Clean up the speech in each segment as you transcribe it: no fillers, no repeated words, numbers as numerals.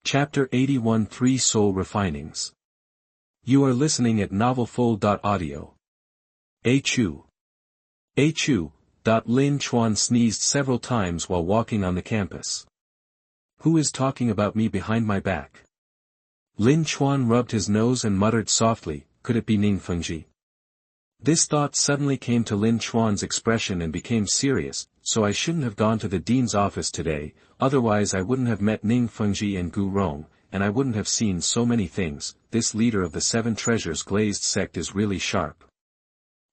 Chapter 81 3 Soul Refinings. You are listening at novelfull.audio. Achoo. Achoo. Lin Chuan sneezed several times while walking on the campus. Who is talking about me behind my back? Lin Chuan rubbed his nose and muttered softly, could it be Ning Fengji? This thought suddenly came to Lin Chuan's expression and became serious, so I shouldn't have gone to the dean's office today, otherwise I wouldn't have met Ning Fengji and Gu Rong, and I wouldn't have seen so many things. This leader of the Seven Treasures glazed sect is really sharp.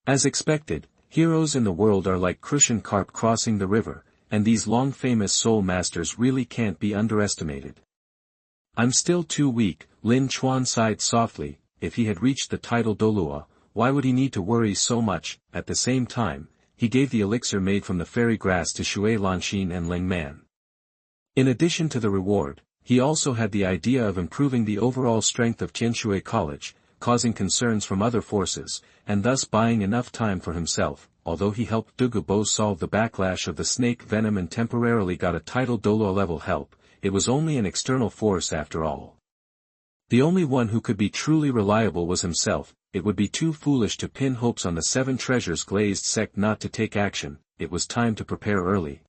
As expected, heroes in the world are like crucian carp crossing the river, and these long-famous soul masters really can't be underestimated. I'm still too weak, Lin Chuan sighed softly. If he had reached the title Douluo, why would he need to worry so much? At the same time, he gave the elixir made from the fairy grass to Shui Lanxin and Ling Man. In addition to the reward, he also had the idea of improving the overall strength of Tianshui College, causing concerns from other forces, and thus buying enough time for himself. Although he helped Douluo Bo solve the backlash of the snake venom and temporarily got a title Douluo level help, it was only an external force after all. The only one who could be truly reliable was himself. It would be too foolish to pin hopes on the Seven Treasures glazed sect not to take action. It was time to prepare early.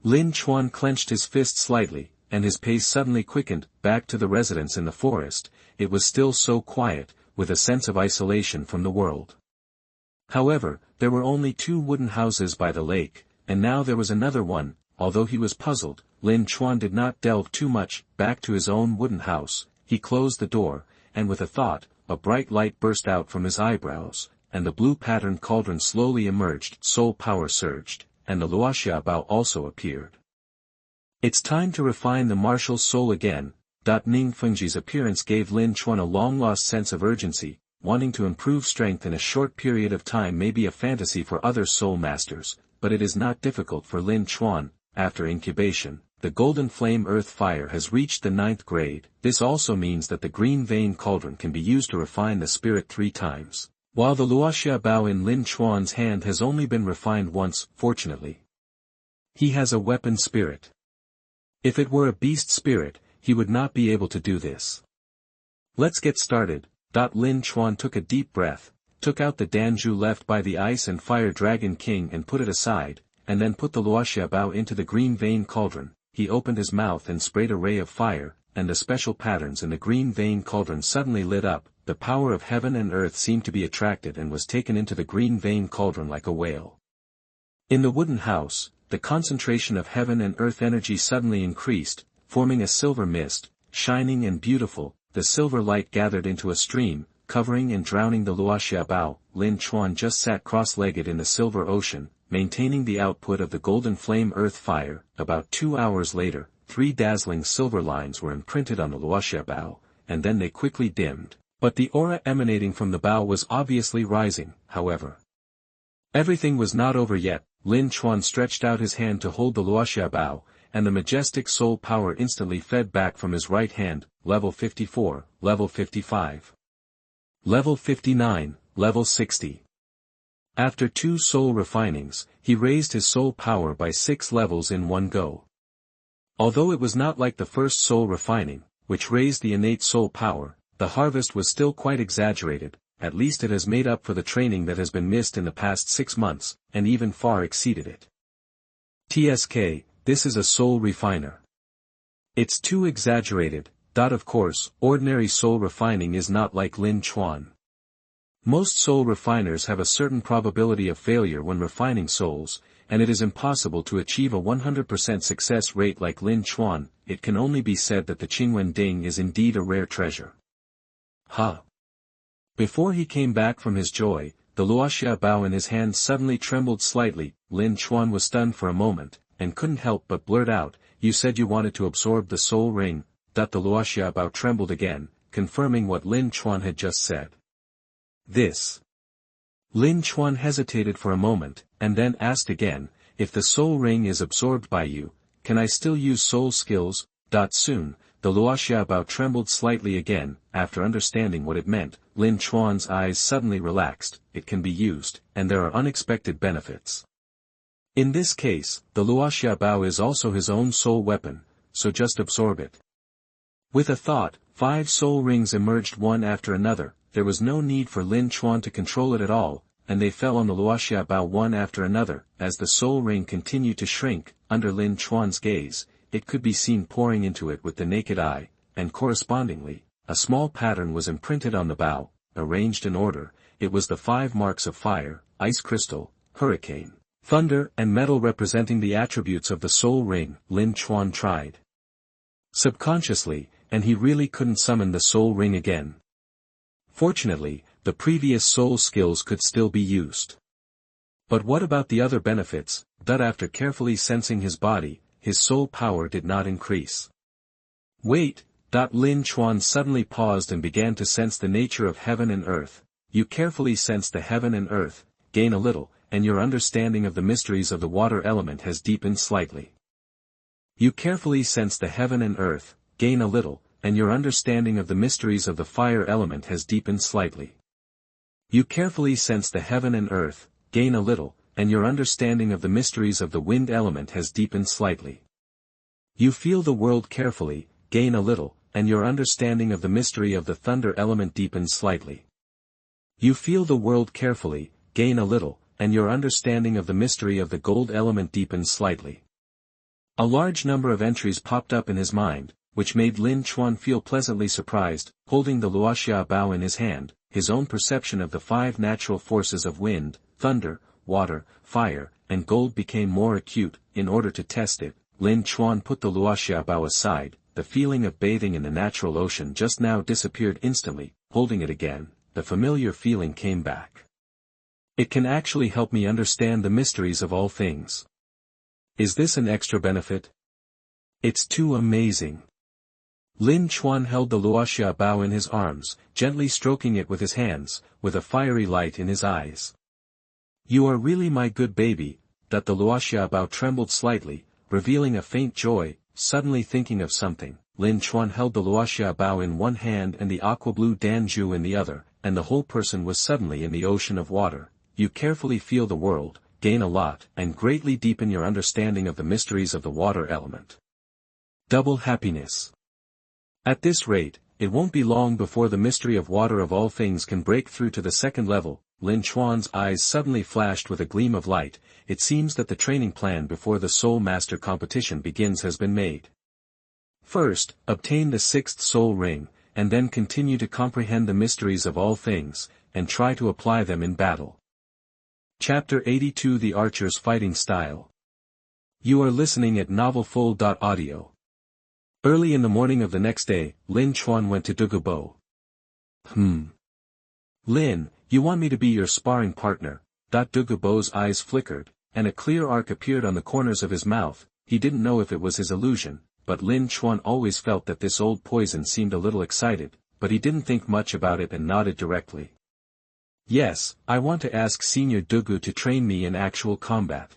Lin Chuan clenched his fist slightly, and his pace suddenly quickened. Back to the residence in the forest. It was still so quiet, with a sense of isolation from the world. However, there were only 2 wooden houses by the lake, and now there was another one. Although he was puzzled, Lin Chuan did not delve too much. Back to his own wooden house, he closed the door, and with a thought, a bright light burst out from his eyebrows, and the blue-patterned cauldron slowly emerged. Soul power surged, and the Luoxia Bao also appeared. It's time to refine the martial soul again. Ning Fengji's appearance gave Lin Chuan a long-lost sense of urgency. Wanting to improve strength in a short period of time may be a fantasy for other soul masters, but it is not difficult for Lin Chuan. After incubation, the golden flame earth fire has reached the 9th grade. This also means that the green vein cauldron can be used to refine the spirit 3 times, while the Luoxia Bao in Lin Chuan's hand has only been refined once. Fortunately, he has a weapon spirit. If it were a beast spirit, he would not be able to do this. Let's get started. Lin Chuan took a deep breath, took out the danju left by the Ice and Fire Dragon King and put it aside, and then put the Luoxia Bao into the green vein cauldron. He opened his mouth and sprayed a ray of fire, and the special patterns in the green vein cauldron suddenly lit up. The power of heaven and earth seemed to be attracted and was taken into the green vein cauldron like a whale. In the wooden house, the concentration of heaven and earth energy suddenly increased, forming a silver mist, shining and beautiful. The silver light gathered into a stream, covering and drowning the Luoxia Bao. Lin Chuan just sat cross-legged in the silver ocean, maintaining the output of the golden flame earth fire. About 2 hours later, 3 dazzling silver lines were imprinted on the Luoxia Bao, and then they quickly dimmed. But the aura emanating from the Bao was obviously rising. However, everything was not over yet. Lin Chuan stretched out his hand to hold the Luoxia Bao, and the majestic soul power instantly fed back from his right hand. Level 54, level 55. Level 59, level 60. After 2 soul refinings, he raised his soul power by 6 levels in one go. Although it was not like the first soul refining, which raised the innate soul power, the harvest was still quite exaggerated. At least it has made up for the training that has been missed in the past 6 months, and even far exceeded it. TSK, this is a soul refiner. It's too exaggerated. Of course, ordinary soul refining is not like Lin Chuan. Most soul refiners have a certain probability of failure when refining souls, and it is impossible to achieve a 100% success rate like Lin Chuan. It can only be said that the Qingwen Ding is indeed a rare treasure. Before he came back from his joy, the Luoxia Bao in his hand suddenly trembled slightly. Lin Chuan was stunned for a moment, and couldn't help but blurt out, "You said you wanted to absorb the soul ring." The Luoxia Bao trembled again, confirming what Lin Chuan had just said. This. Lin Chuan hesitated for a moment, and then asked again, "If the soul ring is absorbed by you, can I still use soul skills?" Soon, the Luoxia Bao trembled slightly again. After understanding what it meant, Lin Chuan's eyes suddenly relaxed. It can be used, and there are unexpected benefits. In this case, the Luoxia Bao is also his own soul weapon, so just absorb it. With a thought, 5 soul rings emerged one after another. There was no need for Lin Chuan to control it at all, and they fell on the Luoxiabao one after another. As the soul ring continued to shrink, under Lin Chuan's gaze, it could be seen pouring into it with the naked eye, and correspondingly, a small pattern was imprinted on the bow, arranged in order. It was the 5 marks of fire, ice crystal, hurricane, thunder and metal representing the attributes of the soul ring. Lin Chuan tried subconsciously, and he really couldn't summon the soul ring again. Fortunately, the previous soul skills could still be used. But what about the other benefits? That after carefully sensing his body, his soul power did not increase. Wait. Lin Chuan suddenly paused and began to sense the nature of heaven and earth. You carefully sense the heaven and earth, gain a little, and your understanding of the mysteries of the water element has deepened slightly. You carefully sense the heaven and earth, gain a little, and your understanding of the mysteries of the fire element has deepened slightly. You carefully sense the heaven and earth, gain a little, and your understanding of the mysteries of the wind element has deepened slightly. You feel the world carefully, gain a little, and your understanding of the mystery of the thunder element deepens slightly. You feel the world carefully, gain a little, and your understanding of the mystery of the gold element deepens slightly. A large number of entries popped up in his mind, which made Lin Chuan feel pleasantly surprised. Holding the Luoxiabao in his hand, his own perception of the 5 natural forces of wind, thunder, water, fire, and gold became more acute. In order to test it, Lin Chuan put the Luoxiabao aside. The feeling of bathing in the natural ocean just now disappeared instantly. Holding it again, the familiar feeling came back. It can actually help me understand the mysteries of all things. Is this an extra benefit? It's too amazing. Lin Chuan held the Luoxiabao in his arms, gently stroking it with his hands, with a fiery light in his eyes. You are really my good baby. The Luoxiabao trembled slightly, revealing a faint joy. Suddenly thinking of something, Lin Chuan held the Luoxiabao in one hand and the aqua-blue danju in the other, and the whole person was suddenly in the ocean of water. You carefully feel the world, gain a lot, and greatly deepen your understanding of the mysteries of the water element. Double happiness. At this rate, it won't be long before the mystery of water of all things can break through to the second level. Lin Chuan's eyes suddenly flashed with a gleam of light. It seems that the training plan before the Soul Master competition begins has been made. First, obtain the 6th soul ring, and then continue to comprehend the mysteries of all things, and try to apply them in battle. Chapter 82: The Archer's Fighting Style. You are listening at NovelFull.audio. Early in the morning of the next day, Lin Chuan went to Douluo. Lin, you want me to be your sparring partner? Douluo's eyes flickered, and a clear arc appeared on the corners of his mouth. He didn't know if it was his illusion, but Lin Chuan always felt that this old poison seemed a little excited, but he didn't think much about it and nodded directly. Yes, I want to ask Senior Douluo to train me in actual combat.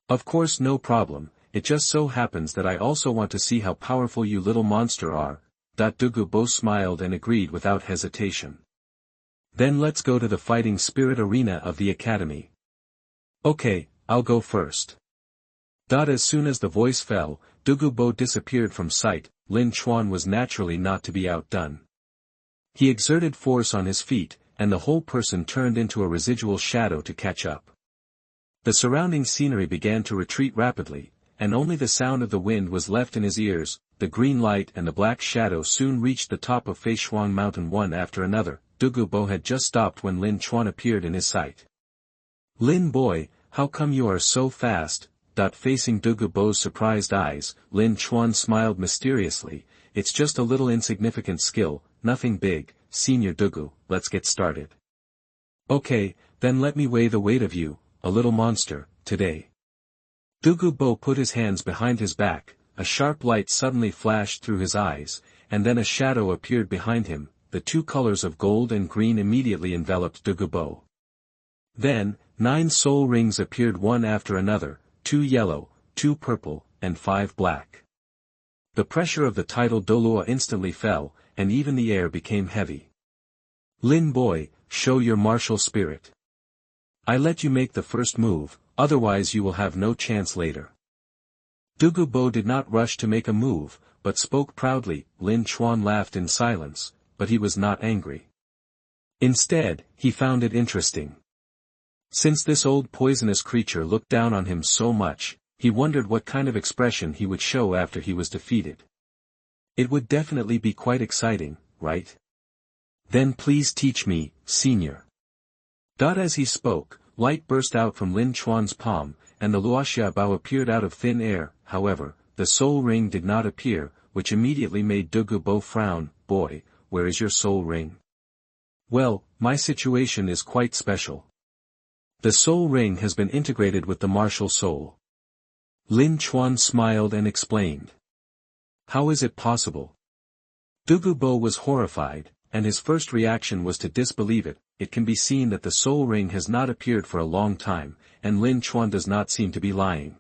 Of course, no problem. It just so happens that I also want to see how powerful you little monster are. Douluo both smiled and agreed without hesitation. Then let's go to the fighting spirit arena of the academy. Okay, I'll go first. As soon as the voice fell, Douluo disappeared from sight. Lin Chuan was naturally not to be outdone. He exerted force on his feet, and the whole person turned into a residual shadow to catch up. The surrounding scenery began to retreat rapidly, and only the sound of the wind was left in his ears. The green light and the black shadow soon reached the top of Feishuang Mountain one after another. Douluo had just stopped when Lin Chuan appeared in his sight. Lin boy, how come you are so fast? Facing Douluo's surprised eyes, Lin Chuan smiled mysteriously. It's just a little insignificant skill, nothing big. Senior Douluo, let's get started. Okay, then let me weigh the weight of you, a little monster, today. Douluo put his hands behind his back. A sharp light suddenly flashed through his eyes, and then a shadow appeared behind him. The 2 colors of gold and green immediately enveloped Douluo. Then, 9 soul rings appeared one after another, 2 yellow, 2 purple, and 5 black. The pressure of the title Douluo instantly fell, and even the air became heavy. Lin boy, show your martial spirit. I let you make the first move, otherwise you will have no chance later. Douluo did not rush to make a move, but but spoke proudly. Lin Chuan laughed in silence, but he was not angry. Instead, he found it interesting. Since this old poisonous creature looked down on him so much, he wondered what kind of expression he would show after he was defeated. It would definitely be quite exciting, right? Then please teach me, senior. As he spoke, light burst out from Lin Chuan's palm, and the Luoxia Bao appeared out of thin air. However, the soul ring did not appear, which immediately made Douluo frown. Boy, where is your soul ring? Well, my situation is quite special. The soul ring has been integrated with the martial soul. Lin Chuan smiled and explained. How is it possible? Douluo was horrified, and his first reaction was to disbelieve it. It can be seen that the soul ring has not appeared for a long time, and Lin Chuan does not seem to be lying.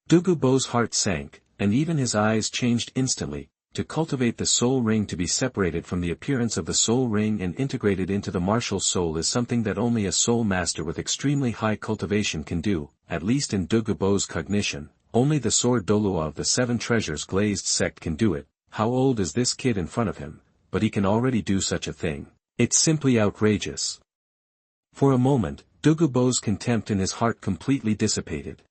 Douluo's heart sank, and even his eyes changed instantly. To cultivate the soul ring to be separated from the appearance of the soul ring and integrated into the martial soul is something that only a soul master with extremely high cultivation can do, at least in Douluo's cognition. Only the sword Douluo of the Seven Treasures Glazed sect can do it. How old is this kid in front of him? But he can already do such a thing. It's simply outrageous. For a moment, Douluo's contempt in his heart completely dissipated.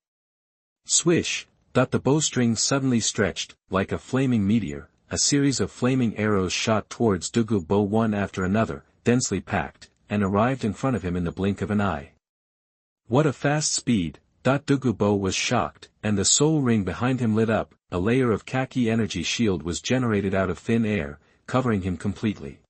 Swish! The bowstring suddenly stretched, like a flaming meteor. A series of flaming arrows shot towards Douluo one after another, densely packed, and arrived in front of him in the blink of an eye. What a fast speed! Douluo was shocked, and the soul ring behind him lit up. A layer of khaki energy shield was generated out of thin air, covering him completely.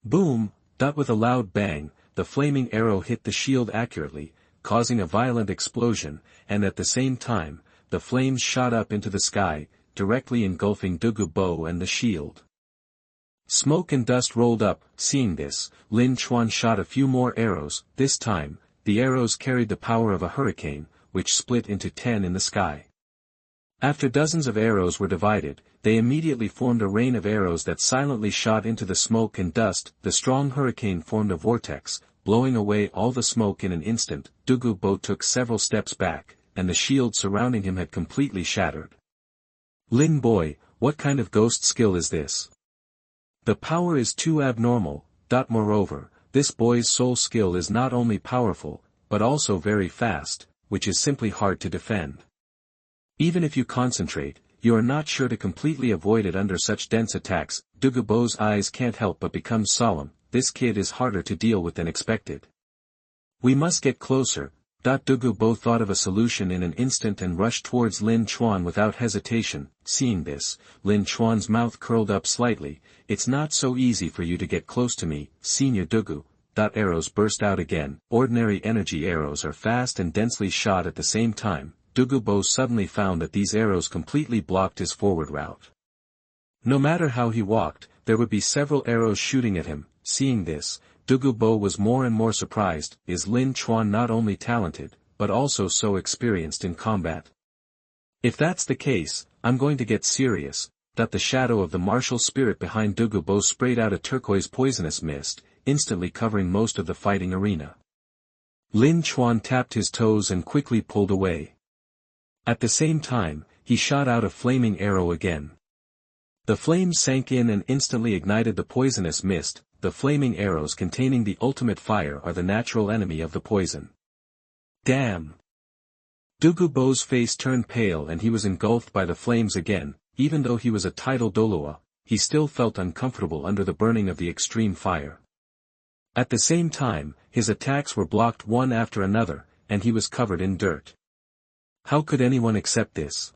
Boom! With a loud bang, the flaming arrow hit the shield accurately, causing a violent explosion, and at the same time, the flames shot up into the sky, directly engulfing Douluo and the shield. Smoke and dust rolled up. Seeing this, Lin Chuan shot a few more arrows. This time, the arrows carried the power of a hurricane, which split into 10 in the sky. After dozens of arrows were divided, they immediately formed a rain of arrows that silently shot into the smoke and dust. The strong hurricane formed a vortex, blowing away all the smoke in an instant. Douluo took several steps back, and the shield surrounding him had completely shattered. Lin boy, what kind of ghost skill is this? The power is too abnormal. Moreover, this boy's soul skill is not only powerful, but also very fast, which is simply hard to defend. Even if you concentrate, you are not sure to completely avoid it under such dense attacks. Douluo's eyes can't help but become solemn. This kid is harder to deal with than expected. We must get closer. Douluo thought of a solution in an instant and rushed towards Lin Chuan without hesitation. Seeing this, Lin Chuan's mouth curled up slightly. It's not so easy for you to get close to me, Senior Douluo. Arrows burst out again. Ordinary energy arrows are fast and densely shot at the same time. Douluo suddenly found that these arrows completely blocked his forward route. No matter how he walked, there would be several arrows shooting at him. Seeing this, Douluo was more and more surprised. Is Lin Chuan not only talented, but also so experienced in combat? If that's the case, I'm going to get serious. The shadow of the martial spirit behind Douluo sprayed out a turquoise poisonous mist, instantly covering most of the fighting arena. Lin Chuan tapped his toes and quickly pulled away. At the same time, he shot out a flaming arrow again. The flames sank in and instantly ignited the poisonous mist. The flaming arrows containing the ultimate fire are the natural enemy of the poison. Damn! Douluo's face turned pale and he was engulfed by the flames again. Even though he was a title Douluo, he still felt uncomfortable under the burning of the extreme fire. At the same time, his attacks were blocked one after another, and he was covered in dirt. How could anyone accept this?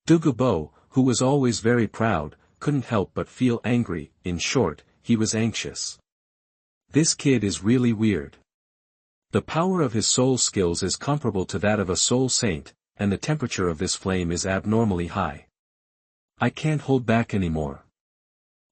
Douluo, who was always very proud, couldn't help but feel angry. In short, he was anxious. This kid is really weird. The power of his soul skills is comparable to that of a soul saint, and the temperature of this flame is abnormally high. I can't hold back anymore.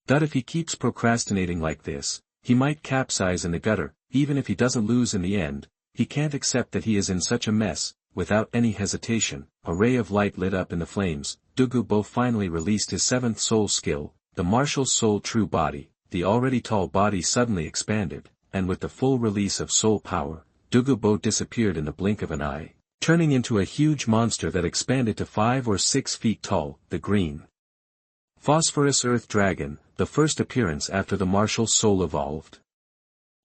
If he keeps procrastinating like this, he might capsize in the gutter. Even if he doesn't lose in the end, he can't accept that he is in such a mess. Without any hesitation, a ray of light lit up in the flames. Douluo finally released his seventh soul skill, the martial soul true body. The already tall body suddenly expanded, and with the full release of soul power, Douluo disappeared in the blink of an eye, turning into a huge monster that expanded to 5 or 6 feet tall. The green Phosphorus Earth Dragon, the first appearance after the martial soul evolved.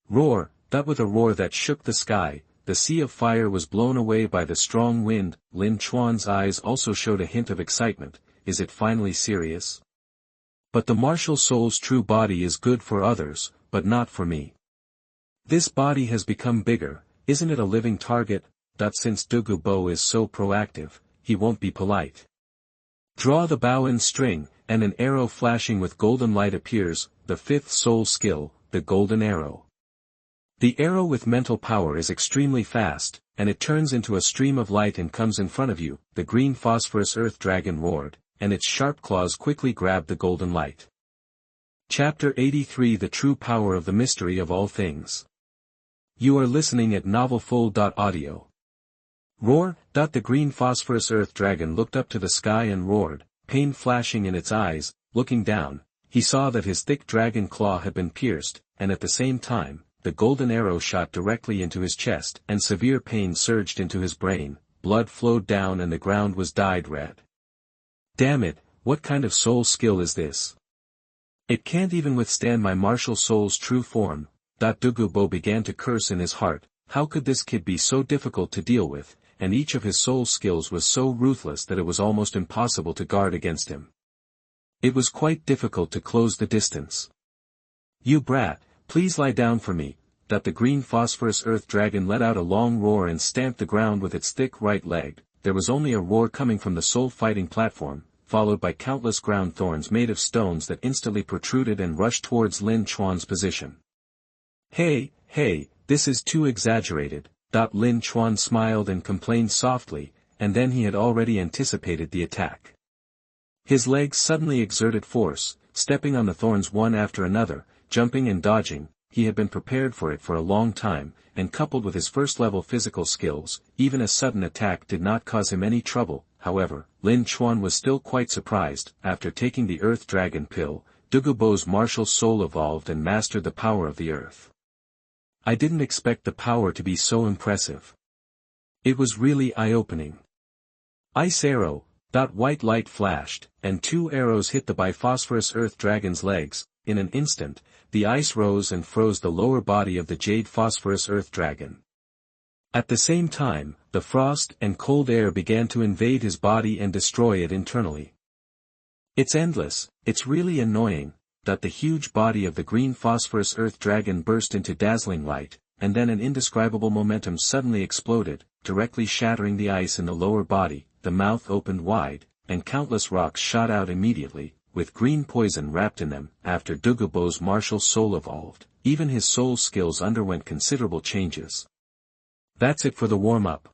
Roar, that with a roar that shook the sky, the sea of fire was blown away by the strong wind. Lin Chuan's eyes also showed a hint of excitement. Is it finally serious? But the martial soul's true body is good for others, but not for me. This body has become bigger, isn't it a living target? Since Douluo is so proactive, he won't be polite. Draw the bow and string, and an arrow flashing with golden light appears, the fifth soul skill, the golden arrow. The arrow with mental power is extremely fast, and it turns into a stream of light and comes in front of you. The green phosphorus earth dragon roared, and its sharp claws quickly grabbed the golden light. Chapter 83 The True Power of the Mystery of All Things. You are listening at NovelFull.audio. Roar. The green phosphorus earth dragon looked up to the sky and roared, pain flashing in its eyes. Looking down, he saw that his thick dragon claw had been pierced, and at the same time, the golden arrow shot directly into his chest, and severe pain surged into his brain. Blood flowed down and the ground was dyed red. Damn it, what kind of soul skill is this? It can't even withstand my martial soul's true form. Douluo began to curse in his heart. How could this kid be so difficult to deal with, and each of his soul skills was so ruthless that it was almost impossible to guard against him. It was quite difficult to close the distance. You brat, please lie down for me. The green phosphorus earth dragon let out a long roar and stamped the ground with its thick right leg. There was only a roar coming from the soul fighting platform, followed by countless ground thorns made of stones that instantly protruded and rushed towards Lin Chuan's position. Hey, this is too exaggerated. Lin Chuan smiled and complained softly, and then he had already anticipated the attack. His legs suddenly exerted force, stepping on the thorns one after another, jumping and dodging. He had been prepared for it for a long time, and coupled with his first-level physical skills, even a sudden attack did not cause him any trouble. However, Lin Chuan was still quite surprised. After taking the Earth Dragon pill, Douluo's martial soul evolved and mastered the power of the earth. I didn't expect the power to be so impressive. It was really eye-opening. Ice arrow. White light flashed, and two arrows hit the biphosphorus earth dragon's legs. In an instant, the ice rose and froze the lower body of the jade phosphorus earth dragon. At the same time, the frost and cold air began to invade his body and destroy it internally. It's endless, it's really annoying. The huge body of the green phosphorus earth dragon burst into dazzling light, and then an indescribable momentum suddenly exploded, directly shattering the ice in the lower body. The mouth opened wide, and countless rocks shot out immediately, with green poison wrapped in them. After Douluo's martial soul evolved, even his soul skills underwent considerable changes. That's it for the warm-up.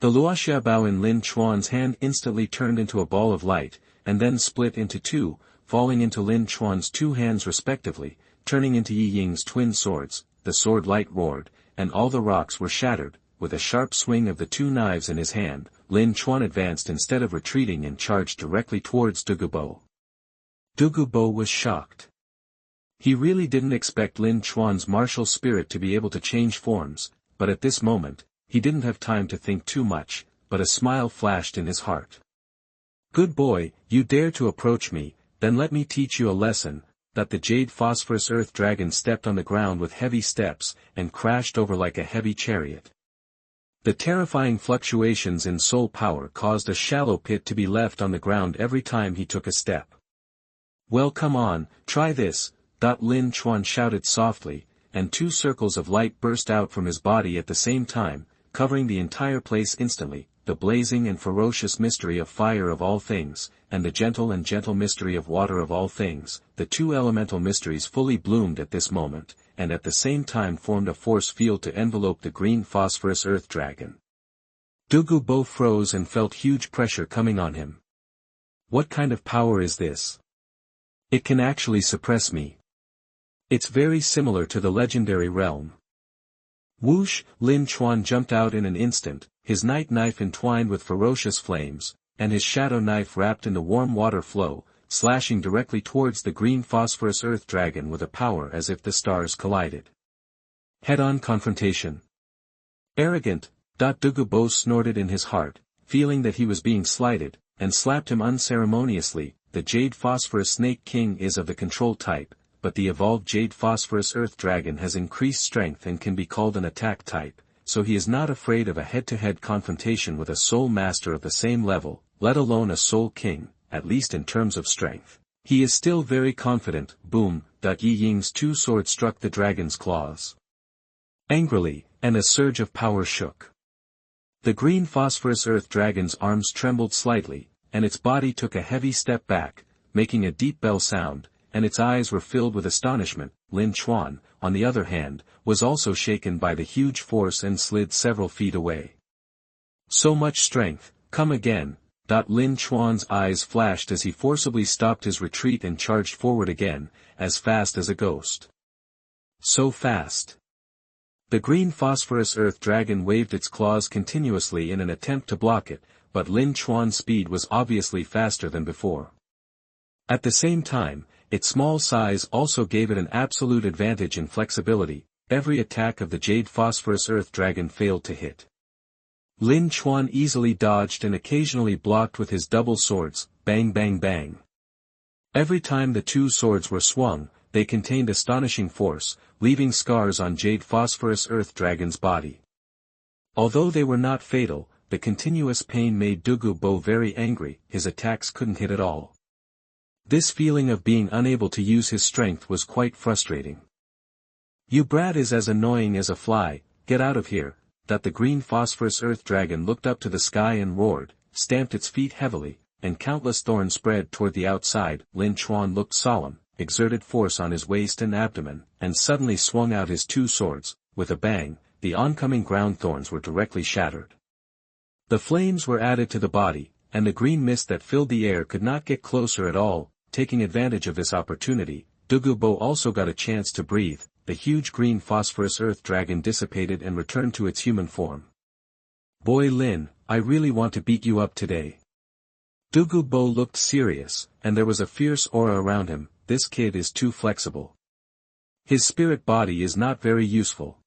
The luoxia bao in Lin Chuan's hand instantly turned into a ball of light, and then split into two, falling into Lin Chuan's two hands respectively, turning into Yi Ying's twin swords. The sword light roared, and all the rocks were shattered. With a sharp swing of the two knives in his hand, Lin Chuan advanced instead of retreating and charged directly towards Douluo. Douluo was shocked. He really didn't expect Lin Chuan's martial spirit to be able to change forms, but at this moment, he didn't have time to think too much, but a smile flashed in his heart. Good boy, you dare to approach me, then let me teach you a lesson. The jade phosphorus earth dragon stepped on the ground with heavy steps, and crashed over like a heavy chariot. The terrifying fluctuations in soul power caused a shallow pit to be left on the ground every time he took a step. Well, come on, try this. Lin Chuan shouted softly, and two circles of light burst out from his body at the same time, covering the entire place instantly. The blazing and ferocious mystery of fire of all things, and the gentle and gentle mystery of water of all things, the two elemental mysteries fully bloomed at this moment, and at the same time formed a force field to envelope the green phosphorus earth dragon. Douluo froze and felt huge pressure coming on him. What kind of power is this? It can actually suppress me. It's very similar to the legendary realm. Whoosh! Lin Chuan jumped out in an instant, his night knife entwined with ferocious flames, and his shadow knife wrapped in the warm water flow, slashing directly towards the green phosphorus earth dragon with a power as if the stars collided. Head-on confrontation. Arrogant. Douluo snorted in his heart, feeling that he was being slighted, and slapped him unceremoniously. the Jade Phosphorus Snake King is of the control type, but the evolved Jade Phosphorus Earth Dragon has increased strength and can be called an attack type, so he is not afraid of a head-to-head confrontation with a Soul Master of the same level, let alone a Soul King, at least in terms of strength. He is still very confident. Boom! Yi Ying's two swords struck the dragon's claws. Angrily, and a surge of power shook. The green phosphorus Earth Dragon's arms trembled slightly, and its body took a heavy step back, making a deep bell sound, and its eyes were filled with astonishment. Lin Chuan, on the other hand, was also shaken by the huge force and slid several feet away. So much strength, come again. Lin Chuan's eyes flashed as he forcibly stopped his retreat and charged forward again, as fast as a ghost. So fast. The green phosphorus Earth Dragon waved its claws continuously in an attempt to block it, but Lin Chuan's speed was obviously faster than before. At the same time, its small size also gave it an absolute advantage in flexibility. Every attack of the Jade Phosphorus Earth Dragon failed to hit. Lin Chuan easily dodged and occasionally blocked with his double swords, bang bang bang. Every time the two swords were swung, they contained astonishing force, leaving scars on Jade Phosphorus Earth Dragon's body. Although they were not fatal, the continuous pain made Douluo very angry. His attacks couldn't hit at all. This feeling of being unable to use his strength was quite frustrating. "You brat is as annoying as a fly, get out of here." The green phosphorus Earth Dragon looked up to the sky and roared, stamped its feet heavily, and countless thorns spread toward the outside. Lin Chuan looked solemn, exerted force on his waist and abdomen, and suddenly swung out his two swords. With a bang, the oncoming ground thorns were directly shattered. The flames were added to the body, and the green mist that filled the air could not get closer at all. Taking advantage of this opportunity, Douluo also got a chance to breathe. The huge green phosphorus Earth Dragon dissipated and returned to its human form. "Boy Lin, I really want to beat you up today." Douluo looked serious, and there was a fierce aura around him. This kid is too flexible. His spirit body is not very useful.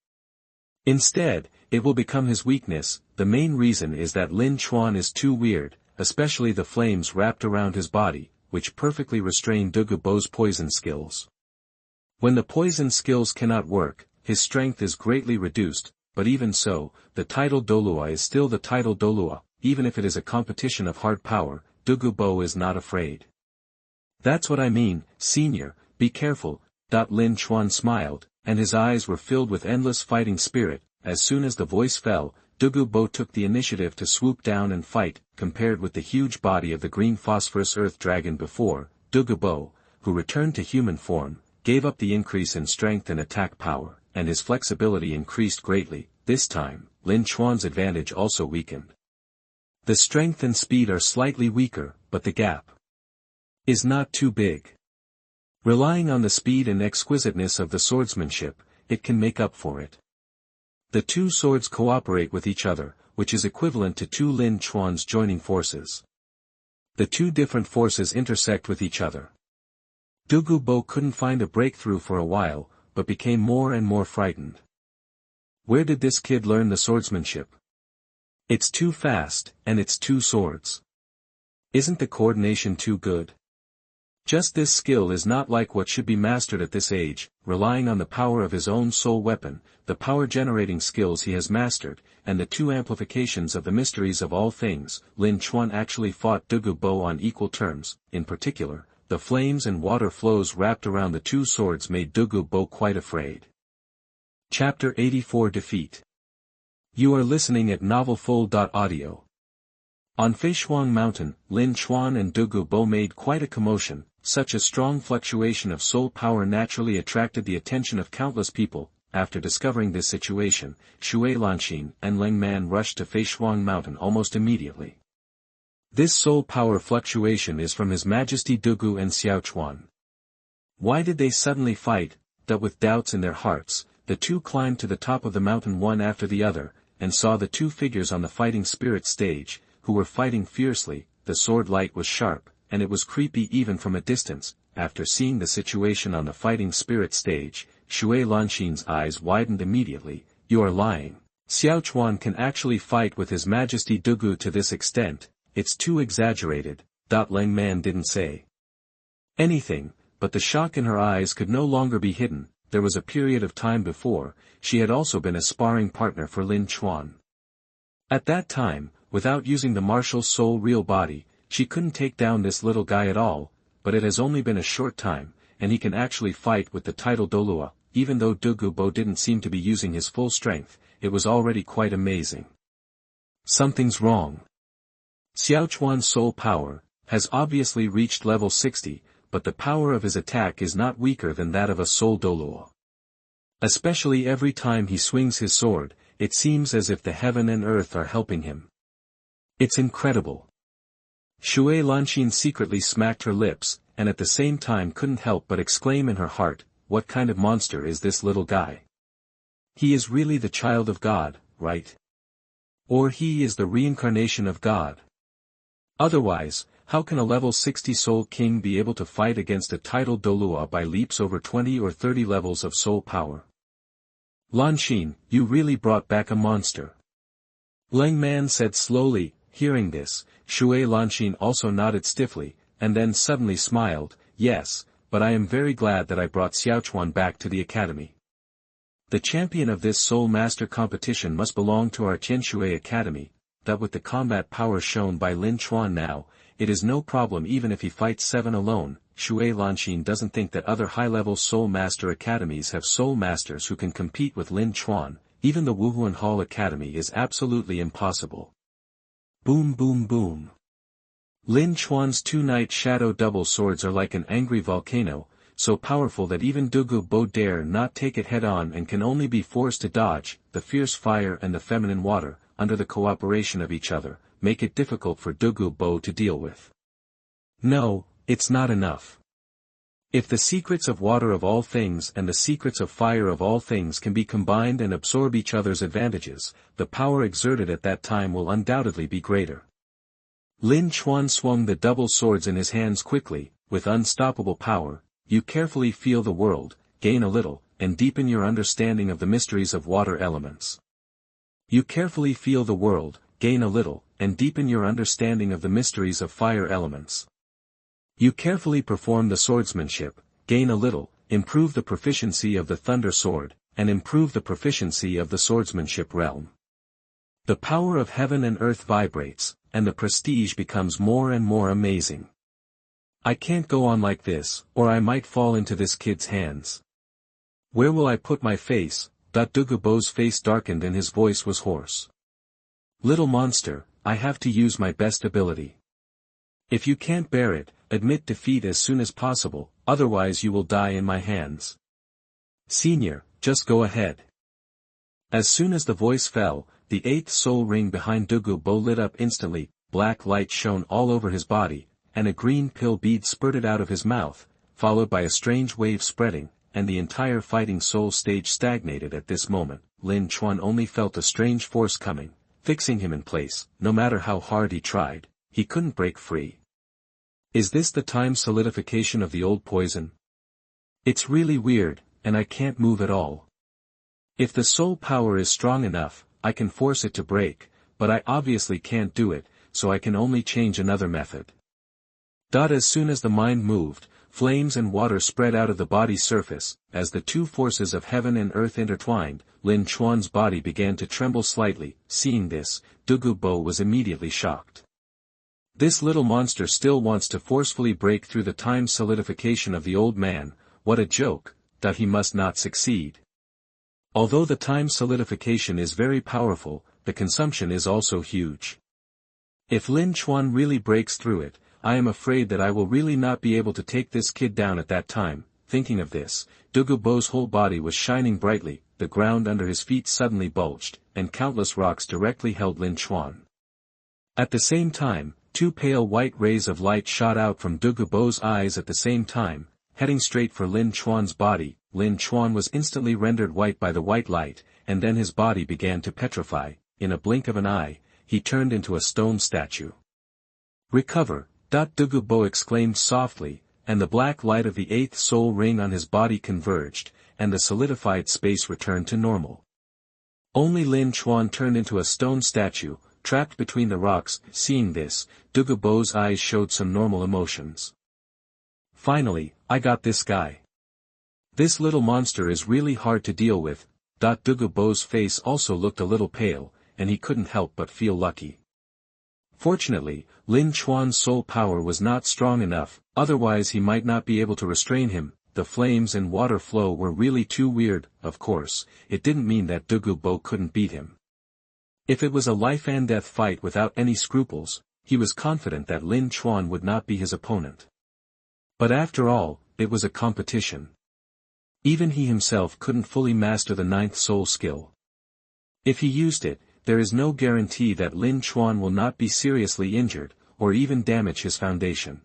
Instead, it will become his weakness. The main reason is that Lin Chuan is too weird, especially the flames wrapped around his body, which perfectly restrain Douluo's poison skills. When the poison skills cannot work, his strength is greatly reduced, but even so, the title Douluo is still the title Douluo. Even if it is a competition of hard power, Douluo is not afraid. "That's what I mean, senior, be careful." Lin Chuan smiled, and his eyes were filled with endless fighting spirit. As soon as the voice fell, Douluo took the initiative to swoop down and fight. Compared with the huge body of the green phosphorus Earth Dragon before, Douluo, who returned to human form, gave up the increase in strength and attack power, and his flexibility increased greatly. This time, Lin Chuan's advantage also weakened. The strength and speed are slightly weaker, but the gap is not too big. Relying on the speed and exquisiteness of the swordsmanship, it can make up for it. The two swords cooperate with each other, which is equivalent to two Lin Chuans joining forces. The two different forces intersect with each other. Douluo couldn't find a breakthrough for a while, but became more and more frightened. Where did this kid learn the swordsmanship? It's too fast, and it's two swords. Isn't the coordination too good? Just this skill is not like what should be mastered at this age, relying on the power of his own soul weapon, the power-generating skills he has mastered, and the two amplifications of the mysteries of all things. Lin Chuan actually fought Douluo on equal terms. In particular, the flames and water flows wrapped around the two swords made Douluo quite afraid. Chapter 84 Defeat. You are listening at NovelFull.audio. On Feishuang Mountain, Lin Chuan and Douluo made quite a commotion. Such a strong fluctuation of soul power naturally attracted the attention of countless people. After discovering this situation, Shui Lanxin and Leng Man rushed to Feishuang Mountain almost immediately. This soul power fluctuation is from His Majesty Douluo and Xiaochuan. Why did they suddenly fight? With doubts in their hearts, the two climbed to the top of the mountain one after the other, and saw the two figures on the fighting spirit stage, who were fighting fiercely. The sword light was sharp, and it was creepy even from a distance. After seeing the situation on the fighting spirit stage, Shui Lanxin's eyes widened immediately. "You are lying. Xiaochuan can actually fight with His Majesty Douluo to this extent. It's too exaggerated." Leng Man didn't say Anything, but the shock in her eyes could no longer be hidden. There was a period of time before, she had also been a sparring partner for Lin Chuan. At that time, without using the martial soul real body, she couldn't take down this little guy at all, but it has only been a short time, and he can actually fight with the title Douluo. Even though Douluo didn't seem to be using his full strength, it was already quite amazing. Something's wrong. Xiao Chuan's soul power has obviously reached level 60, but the power of his attack is not weaker than that of a soul Douluo. Especially every time he swings his sword, it seems as if the heaven and earth are helping him. It's incredible. Shui Lanxin secretly smacked her lips, and at the same time couldn't help but exclaim in her heart, what kind of monster is this little guy? He is really the child of God, right? Or he is the reincarnation of God. Otherwise, how can a level 60 soul king be able to fight against a title Douluo by leaps over 20 or 30 levels of soul power? Lanxin, you really brought back a monster. Leng Man said slowly. Hearing this, Shui Lanxin also nodded stiffly, and then suddenly smiled. Yes, but I am very glad that I brought Xiao Chuan back to the academy. The champion of this Soul Master competition must belong to our Tianshui Academy, that with the combat power shown by Lin Chuan now, it is no problem even if he fights 7 alone. Shui Lanxin doesn't think that other high-level Soul Master academies have Soul Masters who can compete with Lin Chuan. Even the Wuhuan Hall Academy is absolutely impossible. Boom boom boom. Lin Chuan's 2 Night Shadow double swords are like an angry volcano, so powerful that even Douluo dare not take it head-on and can only be forced to dodge. The fierce fire and the feminine water, under the cooperation of each other, make it difficult for Douluo to deal with. No, it's not enough. If the secrets of water of all things and the secrets of fire of all things can be combined and absorb each other's advantages, the power exerted at that time will undoubtedly be greater. Lin Chuan swung the double swords in his hands quickly, with unstoppable power. You carefully feel the world, gain a little, and deepen your understanding of the mysteries of water elements. You carefully feel the world, gain a little, and deepen your understanding of the mysteries of fire elements. You carefully perform the swordsmanship, gain a little, improve the proficiency of the thunder sword, and improve the proficiency of the swordsmanship realm. The power of heaven and earth vibrates, and the prestige becomes more and more amazing. I can't go on like this, or I might fall into this kid's hands. Where will I put my face? Douluo's face darkened and his voice was hoarse. Little monster, I have to use my best ability. If you can't bear it, admit defeat as soon as possible, otherwise you will die in my hands. Senior, just go ahead. As soon as the voice fell, the 8th soul ring behind Douluo lit up instantly, black light shone all over his body, and a green pill bead spurted out of his mouth, followed by a strange wave spreading, and the entire fighting soul stage stagnated at this moment. Lin Chuan only felt a strange force coming, fixing him in place. No matter how hard he tried, he couldn't break free. Is this the time solidification of the old poison? It's really weird, and I can't move at all. If the soul power is strong enough, I can force it to break, but I obviously can't do it, so I can only change another method. As soon as the mind moved, flames and water spread out of the body's surface. As the two forces of heaven and earth intertwined, Lin Chuan's body began to tremble slightly. Seeing this, Douluo was immediately shocked. This little monster still wants to forcefully break through the time solidification of the old man. What a joke, that he must not succeed. Although the time solidification is very powerful, the consumption is also huge. If Lin Chuan really breaks through it, I am afraid that I will really not be able to take this kid down at that time. Thinking of this, Douluo's whole body was shining brightly, the ground under his feet suddenly bulged, and countless rocks directly held Lin Chuan. At the same time, two pale white rays of light shot out from Douluo's eyes at the same time, heading straight for Lin Chuan's body. Lin Chuan was instantly rendered white by the white light, and then his body began to petrify. In a blink of an eye, he turned into a stone statue. Recover! Douluo exclaimed softly, and the black light of the 8th soul ring on his body converged, and the solidified space returned to normal. Only Lin Chuan turned into a stone statue, trapped between the rocks. Seeing this, Douluo's eyes showed some normal emotions. Finally, I got this guy. This little monster is really hard to deal with. Douluo's face also looked a little pale, and he couldn't help but feel lucky. Fortunately, Lin Chuan's soul power was not strong enough, otherwise he might not be able to restrain him. The flames and water flow were really too weird. Of course, it didn't mean that Douluo couldn't beat him. If it was a life-and-death fight without any scruples, he was confident that Lin Chuan would not be his opponent. But after all, it was a competition. Even he himself couldn't fully master the 9th soul skill. If he used it, there is no guarantee that Lin Chuan will not be seriously injured, or even damage his foundation.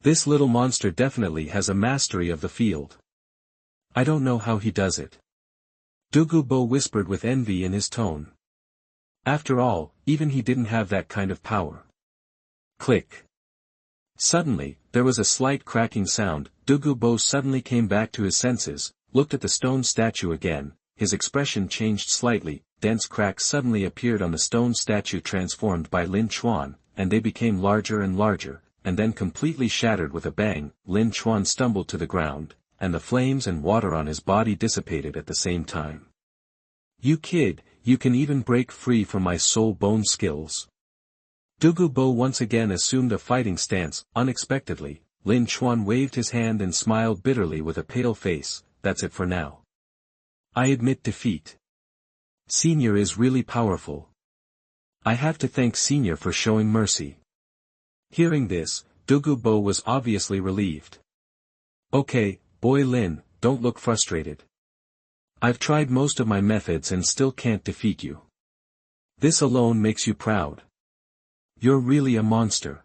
This little monster definitely has a mastery of the field. I don't know how he does it. Douluo whispered with envy in his tone. After all, even he didn't have that kind of power. Click. Suddenly, there was a slight cracking sound. Douluo suddenly came back to his senses, looked at the stone statue again, his expression changed slightly, dense cracks suddenly appeared on the stone statue transformed by Lin Chuan, and they became larger and larger, and then completely shattered with a bang. Lin Chuan stumbled to the ground, and the flames and water on his body dissipated at the same time. You kid, you can even break free from my soul bone skills. Douluo once again assumed a fighting stance. Unexpectedly, Lin Chuan waved his hand and smiled bitterly with a pale face. That's it for now. I admit defeat. Senior is really powerful. I have to thank Senior for showing mercy. Hearing this, Douluo was obviously relieved. Okay, boy Lin, don't look frustrated. I've tried most of my methods and still can't defeat you. This alone makes you proud. You're really a monster.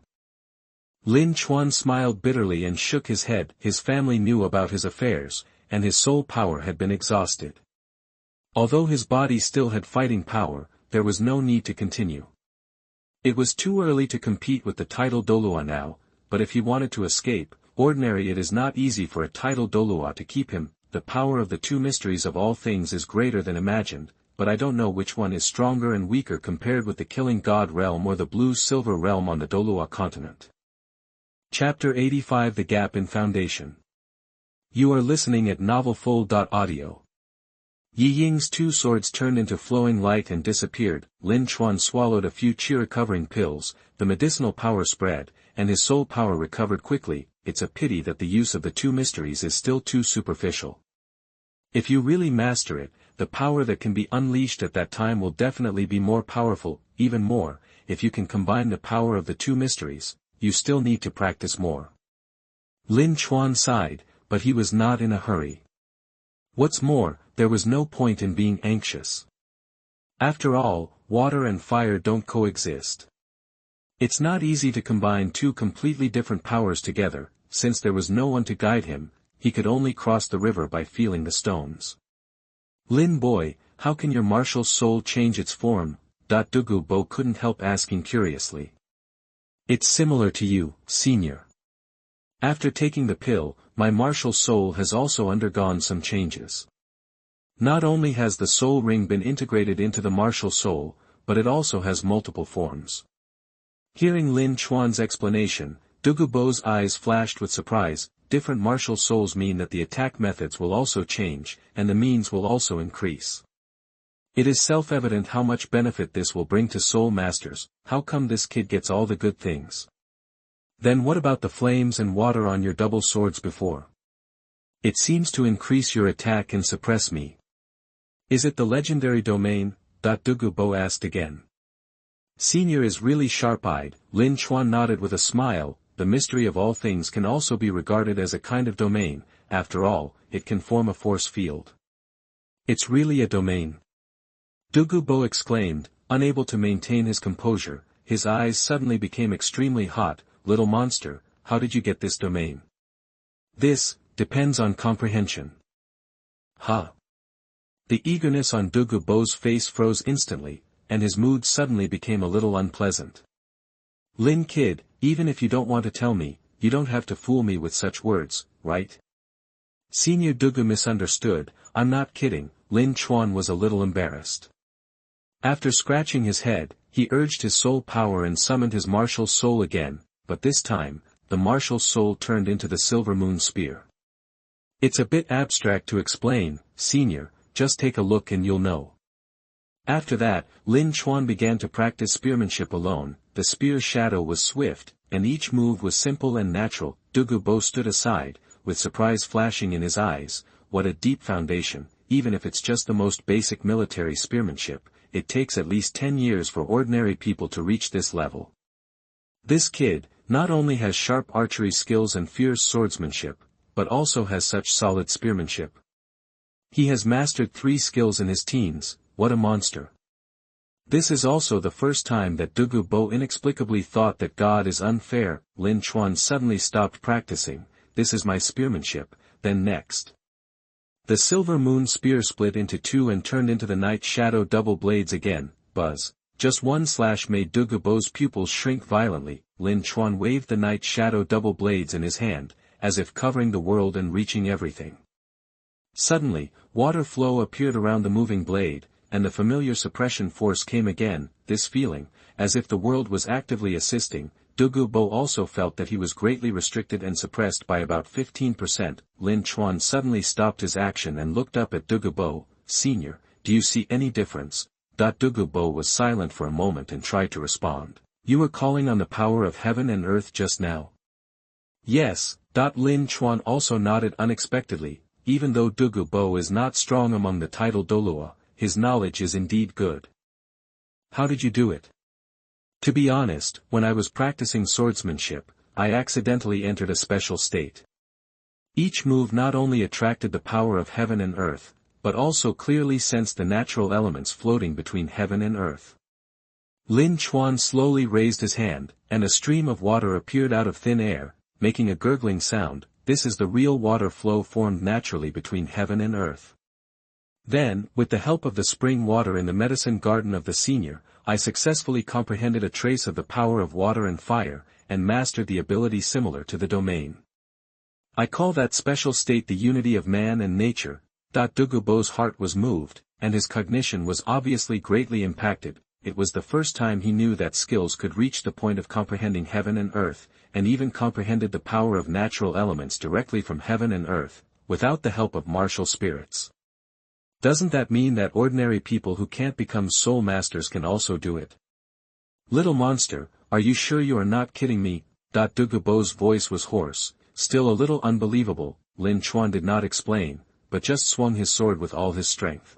Lin Chuan smiled bitterly and shook his head. His family knew about his affairs, and his soul power had been exhausted. Although his body still had fighting power, there was no need to continue. It was too early to compete with the title Douluo now, but if he wanted to escape, ordinarily it is not easy for a title Douluo to keep him. The power of the 2 mysteries of all things is greater than imagined, but I don't know which one is stronger and weaker compared with the Killing God realm or the Blue-Silver realm on the Douluo Continent. Chapter 85 The Gap in Foundation. You are listening at NovelFull.audio. Yi Ying's 2 swords turned into flowing light and disappeared. Lin Chuan swallowed a few chi-recovering pills, the medicinal power spread, and his soul power recovered quickly. It's a pity that the use of the 2 mysteries is still too superficial. If you really master it, the power that can be unleashed at that time will definitely be more powerful. Even more, if you can combine the power of the 2 mysteries, you still need to practice more. Lin Chuan sighed, but he was not in a hurry. What's more, there was no point in being anxious. After all, water and fire don't coexist. It's not easy to combine 2 completely different powers together. Since there was no one to guide him, he could only cross the river by feeling the stones. Lin boy, how can your martial soul change its form? Douluo couldn't help asking curiously. It's similar to you, Senior. After taking the pill, my martial soul has also undergone some changes. Not only has the soul ring been integrated into the martial soul, but it also has multiple forms. Hearing Lin Chuan's explanation, Douluo's eyes flashed with surprise. Different martial souls mean that the attack methods will also change, and the means will also increase. It is self-evident how much benefit this will bring to soul masters. How come this kid gets all the good things? Then what about the flames and water on your double swords before? It seems to increase your attack and suppress me. Is it the legendary domain? Douluo asked again. Senior is really sharp-eyed. Lin Chuan nodded with a smile. The mystery of all things can also be regarded as a kind of domain. After all, it can form a force field. It's really a domain. Douluo exclaimed, unable to maintain his composure. His eyes suddenly became extremely hot. Little monster, how did you get this domain? This depends on comprehension. Huh? The eagerness on Douluo's face froze instantly, and his mood suddenly became a little unpleasant. Lin kid, even if you don't want to tell me, you don't have to fool me with such words, right? Senior Douluo misunderstood. I'm not kidding. Lin Chuan was a little embarrassed. After scratching his head, he urged his soul power and summoned his martial soul again, but this time, the martial soul turned into the silver moon spear. It's a bit abstract to explain, senior, just take a look and you'll know. After that, Lin Chuan began to practice spearmanship alone. The spear's shadow was swift, and each move was simple and natural. Douluo stood aside, with surprise flashing in his eyes. What a deep foundation, even if it's just the most basic military spearmanship. It takes at least 10 years for ordinary people to reach this level. This kid, not only has sharp archery skills and fierce swordsmanship, but also has such solid spearmanship. He has mastered 3 skills in his teens. What a monster. This is also the first time that Douluo inexplicably thought that God is unfair. Lin Chuan suddenly stopped practicing. This is my spearmanship, then next. The silver moon spear split into 2 and turned into the night shadow double blades again. Buzz. Just one slash made Douluo's pupils shrink violently. Lin Chuan waved the night shadow double blades in his hand, as if covering the world and reaching everything. Suddenly, water flow appeared around the moving blade, and the familiar suppression force came again. This feeling, as if the world was actively assisting. Douluo also felt that he was greatly restricted and suppressed by about 15%. Lin Chuan suddenly stopped his action and looked up at Douluo. Senior, do you see any difference? Douluo was silent for a moment and tried to respond. You were calling on the power of heaven and earth just now? Yes. Lin Chuan also nodded unexpectedly. Even though Douluo is not strong among the title Douluo, his knowledge is indeed good. How did you do it? To be honest, when I was practicing swordsmanship, I accidentally entered a special state. Each move not only attracted the power of heaven and earth, but also clearly sensed the natural elements floating between heaven and earth. Lin Chuan slowly raised his hand, and a stream of water appeared out of thin air, making a gurgling sound. This is the real water flow formed naturally between heaven and earth. Then, with the help of the spring water in the medicine garden of the senior, I successfully comprehended a trace of the power of water and fire, and mastered the ability similar to the domain. I call that special state the unity of man and nature. Douluo's heart was moved, and his cognition was obviously greatly impacted. It was the first time he knew that skills could reach the point of comprehending heaven and earth, and even comprehended the power of natural elements directly from heaven and earth, without the help of martial spirits. Doesn't that mean that ordinary people who can't become soul masters can also do it? Little monster, are you sure you are not kidding me? Douluo's voice was hoarse, still a little unbelievable. Lin Chuan did not explain, but just swung his sword with all his strength.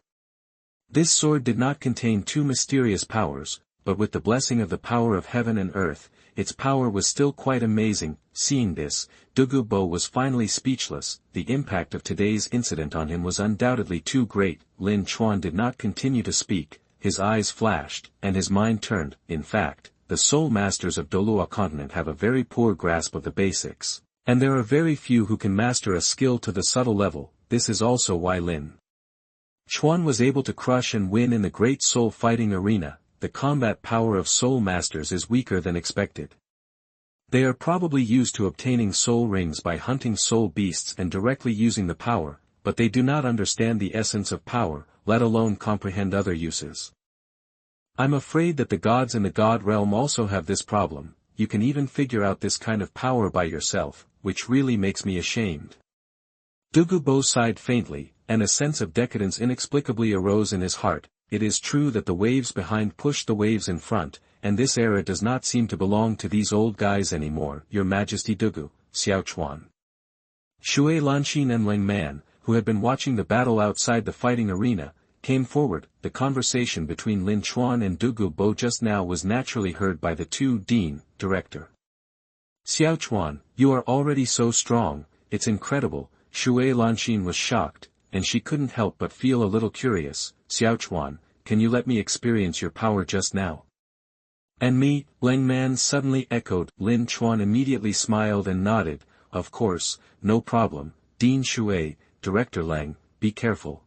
This sword did not contain 2 mysterious powers, but with the blessing of the power of heaven and earth, its power was still quite amazing. Seeing this, Douluo was finally speechless. The impact of today's incident on him was undoubtedly too great. Lin Chuan did not continue to speak, his eyes flashed, and his mind turned. In fact, the soul masters of Douluo Continent have a very poor grasp of the basics, and there are very few who can master a skill to the subtle level. This is also why Lin Chuan was able to crush and win in the great soul fighting arena. The combat power of soul masters is weaker than expected. They are probably used to obtaining soul rings by hunting soul beasts and directly using the power, but they do not understand the essence of power, let alone comprehend other uses. I'm afraid that the gods in the god realm also have this problem. You can even figure out this kind of power by yourself, which really makes me ashamed. Douluo sighed faintly, and a sense of decadence inexplicably arose in his heart. It is true that the waves behind push the waves in front, and this era does not seem to belong to these old guys anymore. Your Majesty Douluo, Xiao Chuan. Shui Lanxin and Ling Man, who had been watching the battle outside the fighting arena, came forward. The conversation between Lin Chuan and Douluo just now was naturally heard by the 2 Dean, Director. Xiao Chuan, you are already so strong, it's incredible. Shui Lanxin was shocked, and she couldn't help but feel a little curious. Xiao Chuan, can you let me experience your power just now? And me? Ling Man suddenly echoed. Lin Chuan immediately smiled and nodded. Of course, no problem. Dean Shui, Director Lang, be careful.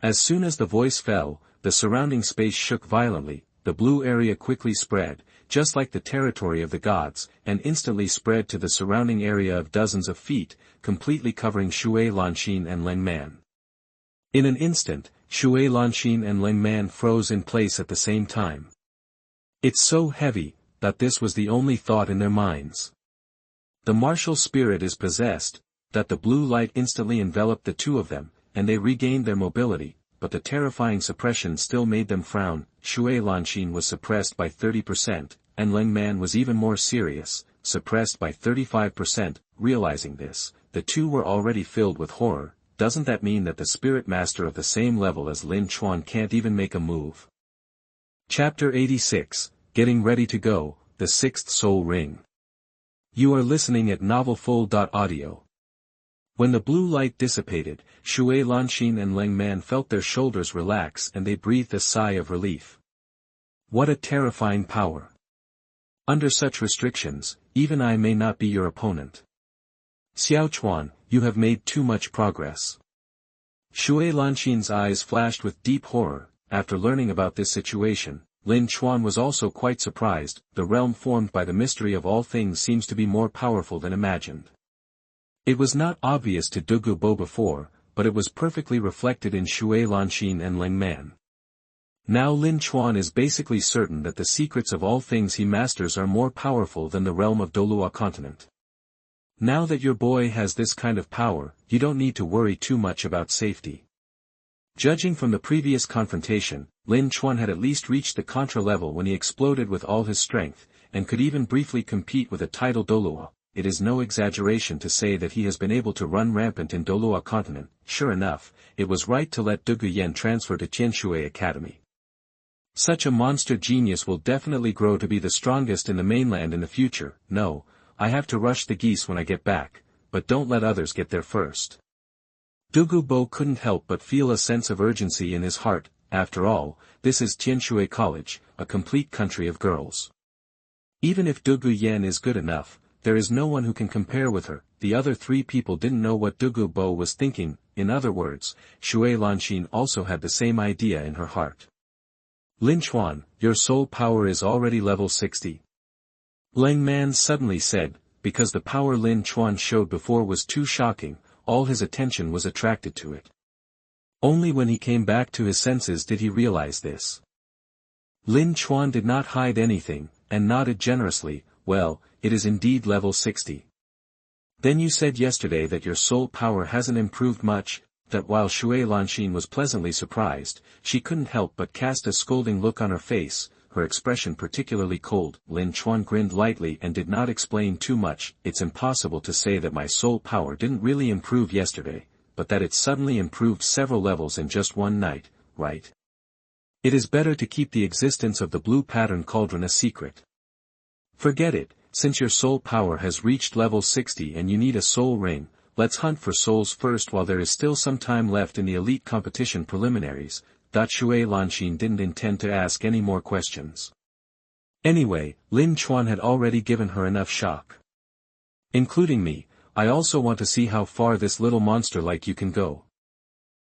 As soon as the voice fell, the surrounding space shook violently. The blue area quickly spread, just like the territory of the gods, and instantly spread to the surrounding area of dozens of feet, completely covering Shui Lanxin and Ling Man. In an instant, Shui Lanxin and Ling Man froze in place at the same time. It's so heavy, that this was the only thought in their minds. The martial spirit is possessed, that the blue light instantly enveloped the two of them, and they regained their mobility, but the terrifying suppression still made them frown. Shui Lanxin was suppressed by 30%, and Leng Man was even more serious, suppressed by 35%. Realizing this, the two were already filled with horror. Doesn't that mean that the spirit master of the same level as Lin Chuan can't even make a move? Chapter 86, Getting Ready to Go, The Sixth Soul Ring. You are listening at novelfull.audio. When the blue light dissipated, Shui Lanxin and Leng Man felt their shoulders relax and they breathed a sigh of relief. What a terrifying power! Under such restrictions, even I may not be your opponent. Xiao Chuan, you have made too much progress. Shui Lanxin's eyes flashed with deep horror. After learning about this situation, Lin Chuan was also quite surprised. The realm formed by the mystery of all things seems to be more powerful than imagined. It was not obvious to Douluo Bo before, but it was perfectly reflected in Shui Lanxin and Leng Man. Now Lin Chuan is basically certain that the secrets of all things he masters are more powerful than the realm of Douluo Continent. Now that your boy has this kind of power, you don't need to worry too much about safety. Judging from the previous confrontation, Lin Chuan had at least reached the Contra level when he exploded with all his strength, and could even briefly compete with a title Douluo. It is no exaggeration to say that he has been able to run rampant in Douluo Continent. Sure enough, it was right to let Douluo Yan transfer to Qianshui Academy. Such a monster genius will definitely grow to be the strongest in the mainland in the future. No, I have to rush the geese when I get back, but don't let others get there first. Douluo Bo couldn't help but feel a sense of urgency in his heart. After all, this is Qianshui College, a complete country of girls. Even if Douluo Yan is good enough, there is no one who can compare with her. The other three people didn't know what Douluo Bo was thinking. In other words, Shui Lanxin also had the same idea in her heart. Lin Chuan, your soul power is already level 60. Leng Man suddenly said, because the power Lin Chuan showed before was too shocking, all his attention was attracted to it. Only when he came back to his senses did he realize this. Lin Chuan did not hide anything, and nodded generously. Well, it is indeed level 60. Then you said yesterday that your soul power hasn't improved much. That while Shui Lanxin was pleasantly surprised, she couldn't help but cast a scolding look on her face, her expression particularly cold. Lin Chuan grinned lightly and did not explain too much. It's impossible to say that my soul power didn't really improve yesterday, but that it suddenly improved several levels in just one night, right? It is better to keep the existence of the blue pattern cauldron a secret. Forget it, since your soul power has reached level 60 and you need a soul ring. Let's hunt for souls first while there is still some time left in the elite competition preliminaries. Shui Lanxin didn't intend to ask any more questions. Anyway, Lin Chuan had already given her enough shock. Including me, I also want to see how far this little monster like you can go.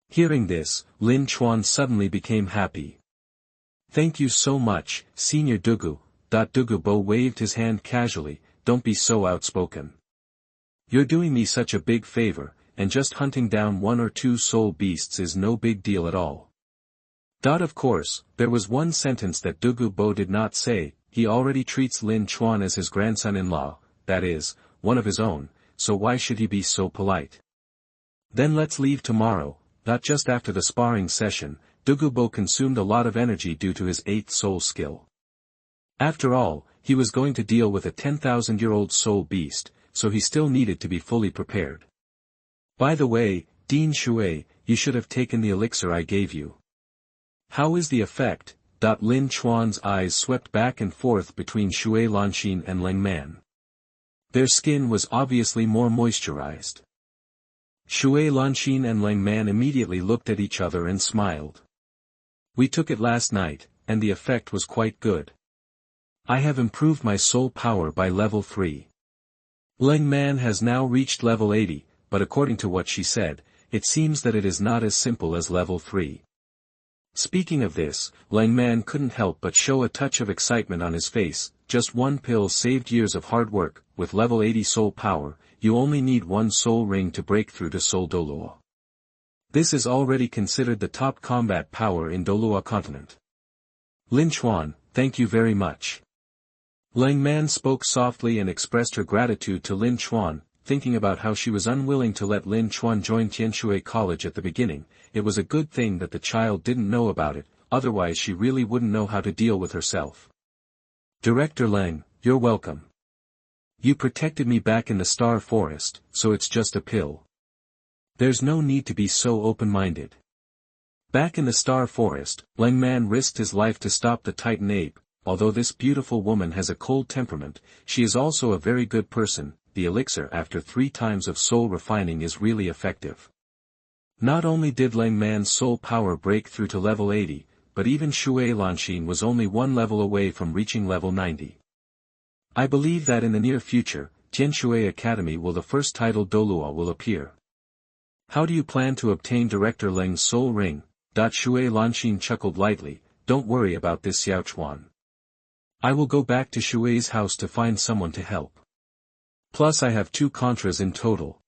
Hearing this, Lin Chuan suddenly became happy. Thank you so much, Senior Douluo. Douluo Bo waved his hand casually. Don't be so outspoken. You're doing me such a big favor, and just hunting down one or two soul beasts is no big deal at all. Of course, there was one sentence that Douluo Bo did not say. He already treats Lin Chuan as his grandson-in-law, that is, one of his own, so why should he be so polite? Then let's leave tomorrow. Just after the sparring session, Douluo Bo consumed a lot of energy due to his 8th soul skill. After all, he was going to deal with a 10,000-year-old soul beast, so he still needed to be fully prepared. By the way, Dean Shui, you should have taken the elixir I gave you. How is the effect? Lin Chuan's eyes swept back and forth between Shui Lanxin and Leng Man. Their skin was obviously more moisturized. Shui Lanxin and Leng Man immediately looked at each other and smiled. We took it last night, and the effect was quite good. I have improved my soul power by level 3. Leng Man has now reached level 80, but according to what she said, it seems that it is not as simple as level 3. Speaking of this, Leng Man couldn't help but show a touch of excitement on his face. Just one pill saved years of hard work. With level 80 soul power, you only need one soul ring to break through to Soul Douluo. This is already considered the top combat power in Douluo Continent. Lin Chuan, thank you very much. Lang Man spoke softly and expressed her gratitude to Lin Chuan, thinking about how she was unwilling to let Lin Chuan join Tianshui College at the beginning. It was a good thing that the child didn't know about it, otherwise she really wouldn't know how to deal with herself. Director Lang, you're welcome. You protected me back in the Star Forest, so it's just a pill. There's no need to be so open-minded. Back in the Star Forest, Lang Man risked his life to stop the Titan ape. Although this beautiful woman has a cold temperament, she is also a very good person. The elixir after 3 times of soul refining is really effective. Not only did Lang Man's soul power break through to level 80, but even Shui Lanxin was only 1 level away from reaching level 90. I believe that in the near future, Tianshui Academy will the first title Douluo will appear. How do you plan to obtain Director Leng's soul ring? Shui Lanxin chuckled lightly, don't worry about this Xiao Chuan. I will go back to Shui's house to find someone to help. Plus I have 2 contras in total.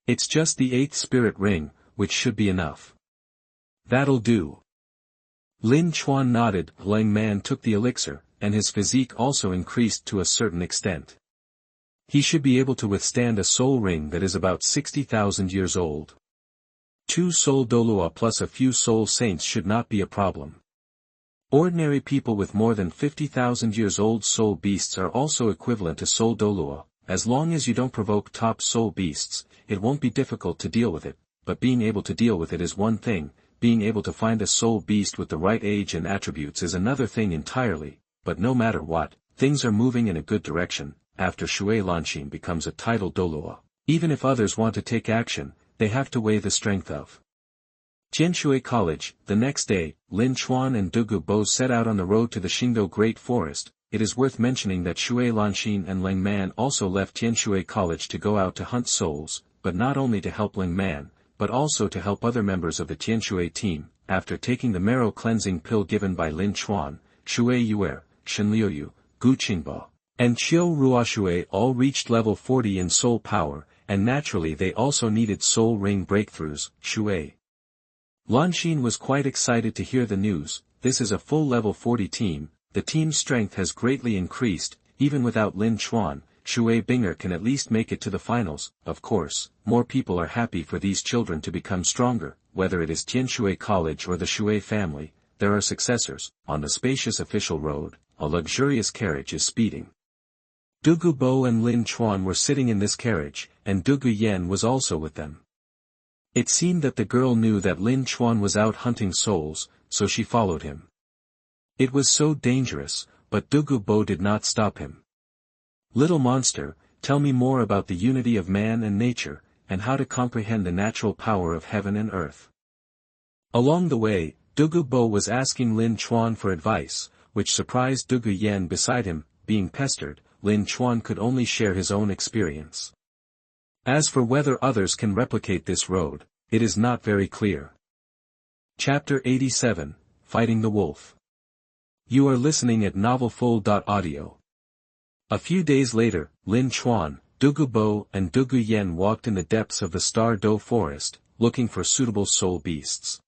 It's just the 8th spirit ring, which should be enough. That'll do. Lin Chuan nodded. Lang Man took the elixir, and his physique also increased to a certain extent. He should be able to withstand a soul ring that is about 60,000 years old. 2 soul Douluo plus a few soul saints should not be a problem. Ordinary people with more than 50,000 years old soul beasts are also equivalent to soul Douluo. As long as you don't provoke top soul beasts, it won't be difficult to deal with it, but being able to deal with it is one thing, being able to find a soul beast with the right age and attributes is another thing entirely, but no matter what, things are moving in a good direction. After Shui Lanxin becomes a title Douluo, even if others want to take action, they have to weigh the strength of Tianshui College. The next day, Lin Chuan and Douluo set out on the road to the Xingdou Great Forest. It is worth mentioning that Shui Lanxin and Lang Man also left Tianshui College to go out to hunt souls, but not only to help Lang Man, but also to help other members of the Tianshui team. After taking the marrow cleansing pill given by Lin Chuan, Shui Yuer, Shen Liuyu, Gu Qingbo, and Qiu Ruoshui all reached level 40 in soul power, and naturally they also needed soul ring breakthroughs. Shui Lanxin was quite excited to hear the news. This is a full level 40 team. The team's strength has greatly increased. Even without Lin Chuan, Shui Binger can at least make it to the finals. Of course, more people are happy for these children to become stronger, whether it is Tianshui College or the Shui family. There are successors. On the spacious official road, a luxurious carriage is speeding. Douluo and Lin Chuan were sitting in this carriage, and Douluo Yen was also with them. It seemed that the girl knew that Lin Chuan was out hunting souls, so she followed him. It was so dangerous, but Douluo did not stop him. Little monster, tell me more about the unity of man and nature, and how to comprehend the natural power of heaven and earth. Along the way, Douluo was asking Lin Chuan for advice, which surprised Douluo Yen beside him. Being pestered, Lin Chuan could only share his own experience. As for whether others can replicate this road, it is not very clear. Chapter 87, Fighting the Wolf. You are listening at novelfull.audio. A few days later, Lin Chuan, Douluo and Douluo Yen walked in the depths of the Star Do Forest, looking for suitable soul beasts.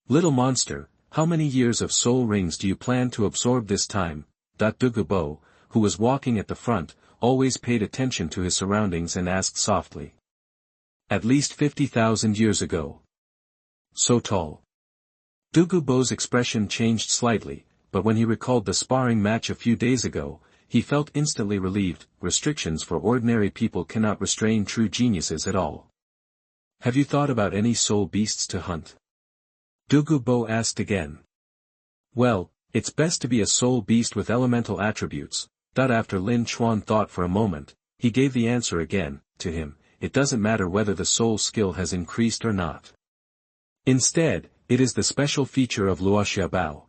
Little monster, how many years of soul rings do you plan to absorb this time? Douluo, who was walking at the front, always paid attention to his surroundings and asked softly. At least 50,000 years ago. So tall. Douluo's expression changed slightly, but when he recalled the sparring match a few days ago, he felt instantly relieved. Restrictions for ordinary people cannot restrain true geniuses at all. Have you thought about any soul beasts to hunt? Douluo asked again. Well, it's best to be a soul beast with elemental attributes. After Lin Chuan thought for a moment, he gave the answer again. To him, it doesn't matter whether the soul skill has increased or not. Instead, it is the special feature of Luoxiabao.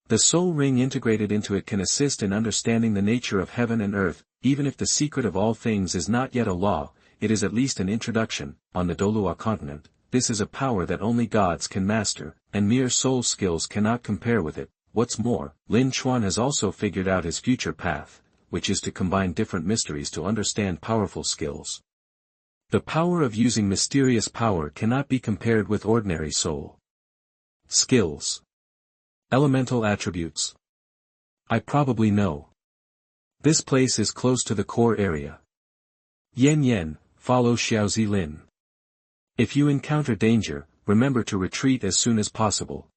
The soul ring integrated into it can assist in understanding the nature of heaven and earth. Even if the secret of all things is not yet a law, it is at least an introduction. On the Douluo Continent, this is a power that only gods can master, and mere soul skills cannot compare with it. What's more, Lin Chuan has also figured out his future path, which is to combine different mysteries to understand powerful skills. The power of using mysterious power cannot be compared with ordinary soul skills. Elemental attributes. I probably know. This place is close to the core area. Yen Yen, follow Xiaozi Lin. If you encounter danger, remember to retreat as soon as possible.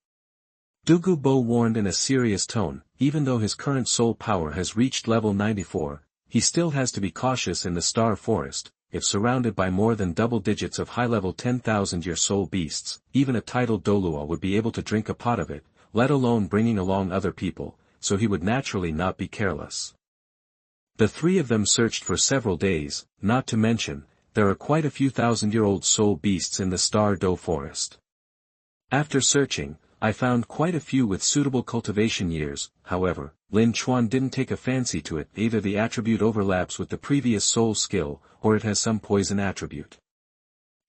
Douluo Bo warned in a serious tone. Even though his current soul power has reached level 94, he still has to be cautious in the Star Forest. If surrounded by more than double digits of high-level 10,000-year soul beasts, even a titled Douluo would be able to drink a pot of it, let alone bringing along other people, so he would naturally not be careless. The three of them searched for several days, not to mention, there are quite a few thousand-year-old soul beasts in the Star Do Forest. After searching, I found quite a few with suitable cultivation years. However, Lin Chuan didn't take a fancy to it. Either the attribute overlaps with the previous soul skill, or it has some poison attribute.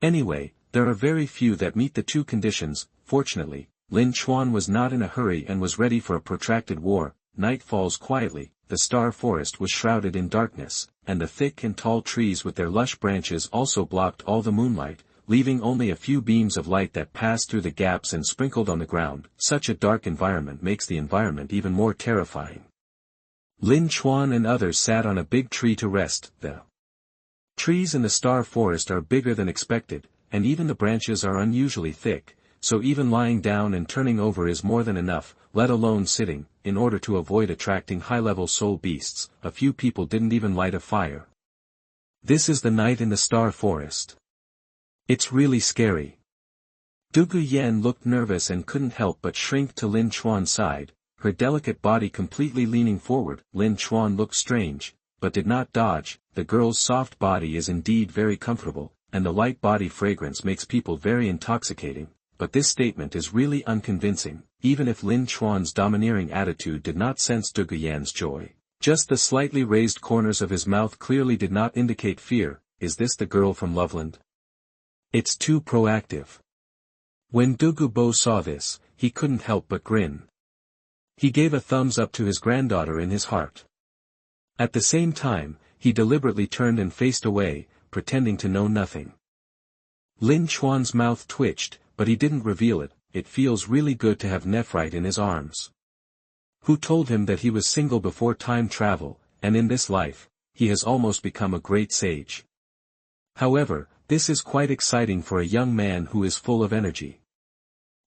Anyway, there are very few that meet the two conditions. Fortunately, Lin Chuan was not in a hurry and was ready for a protracted war. Night falls quietly, the Star Forest was shrouded in darkness, and the thick and tall trees with their lush branches also blocked all the moonlight, leaving only a few beams of light that passed through the gaps and sprinkled on the ground. Such a dark environment makes the environment even more terrifying. Lin Chuan and others sat on a big tree to rest. The trees in the Star Forest are bigger than expected, and even the branches are unusually thick, so even lying down and turning over is more than enough, let alone sitting. In order to avoid attracting high-level soul beasts, a few people didn't even light a fire. This is the night in the Star Forest. It's really scary. Douluo Yen looked nervous and couldn't help but shrink to Lin Chuan's side, her delicate body completely leaning forward. Lin Chuan looked strange, but did not dodge. The girl's soft body is indeed very comfortable, and the light body fragrance makes people very intoxicating, but this statement is really unconvincing, even if Lin Chuan's domineering attitude did not sense Douluo Yen's joy. Just the slightly raised corners of his mouth clearly did not indicate fear. Is this the girl from Loveland? It's too proactive. When Douluo Bo saw this, he couldn't help but grin. He gave a thumbs up to his granddaughter in his heart. At the same time, he deliberately turned and faced away, pretending to know nothing. Lin Chuan's mouth twitched, but he didn't reveal it. It feels really good to have Nephrite in his arms. Who told him that he was single before time travel, and in this life, he has almost become a great sage. However, this is quite exciting for a young man who is full of energy.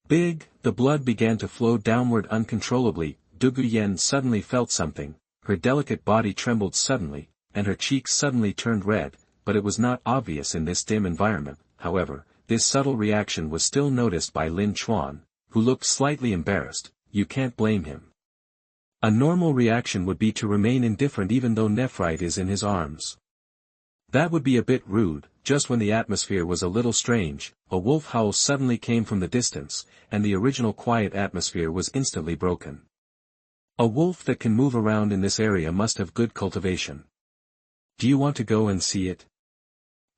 The blood began to flow downward uncontrollably. Douluo Yen suddenly felt something, her delicate body trembled suddenly, and her cheeks suddenly turned red, but it was not obvious in this dim environment. However, this subtle reaction was still noticed by Lin Chuan, who looked slightly embarrassed. You can't blame him. A normal reaction would be to remain indifferent even though Nephrite is in his arms. That would be a bit rude. Just when the atmosphere was a little strange, a wolf howl suddenly came from the distance, and the original quiet atmosphere was instantly broken. A wolf that can move around in this area must have good cultivation. Do you want to go and see it?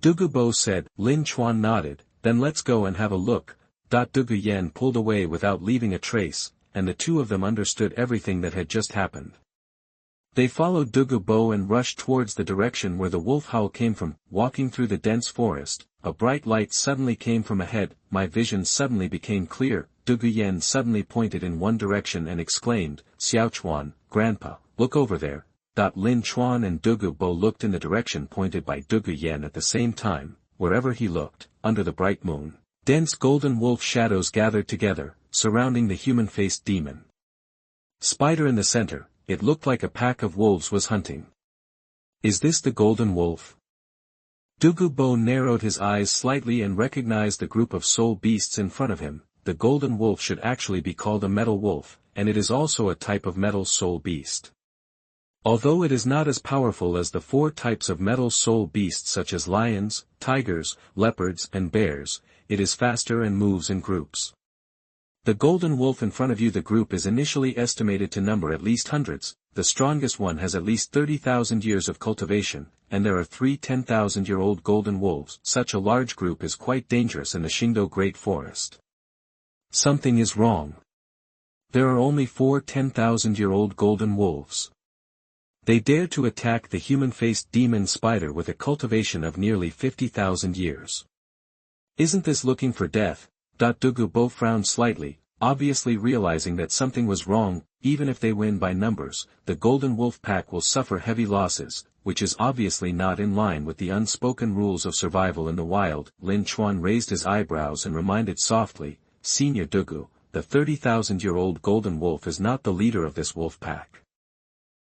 Douluo Bo said. Lin Chuan nodded. Then let's go and have a look. Douluo Yen pulled away without leaving a trace, and the two of them understood everything that had just happened. They followed Douluo Bo and rushed towards the direction where the wolf howl came from. Walking through the dense forest, a bright light suddenly came from ahead. My vision suddenly became clear. Douluo Yen suddenly pointed in one direction and exclaimed, Xiao Chuan, Grandpa, look over there. Lin Chuan and Douluo Bo looked in the direction pointed by Douluo Yen at the same time. Wherever he looked, under the bright moon, dense golden wolf shadows gathered together, surrounding the human-faced demon spider in the center. It looked like a pack of wolves was hunting. Is this the golden wolf? Douluo Bo narrowed his eyes slightly and recognized the group of soul beasts in front of him. The golden wolf should actually be called a metal wolf, and it is also a type of metal soul beast. Although it is not as powerful as the four types of metal soul beasts such as lions, tigers, leopards, and bears, it is faster and moves in groups. The golden wolf in front of you. The group is initially estimated to number at least hundreds. The strongest one has at least 30,000 years of cultivation, and there are 3 10,000-year-old golden wolves. Such a large group is quite dangerous in the Qingdao Great Forest. Something is wrong. There are only 4 10,000-year-old golden wolves. They dare to attack the human-faced demon spider with a cultivation of nearly 50,000 years. Isn't this looking for death? Douluo Bo frowned slightly. obviously realizing that something was wrong. Even if they win by numbers, the Golden Wolf Pack will suffer heavy losses, which is obviously not in line with the unspoken rules of survival in the wild. Lin Chuan raised his eyebrows and reminded softly, Senior Douluo, the 30,000-year-old Golden Wolf is not the leader of this wolf pack.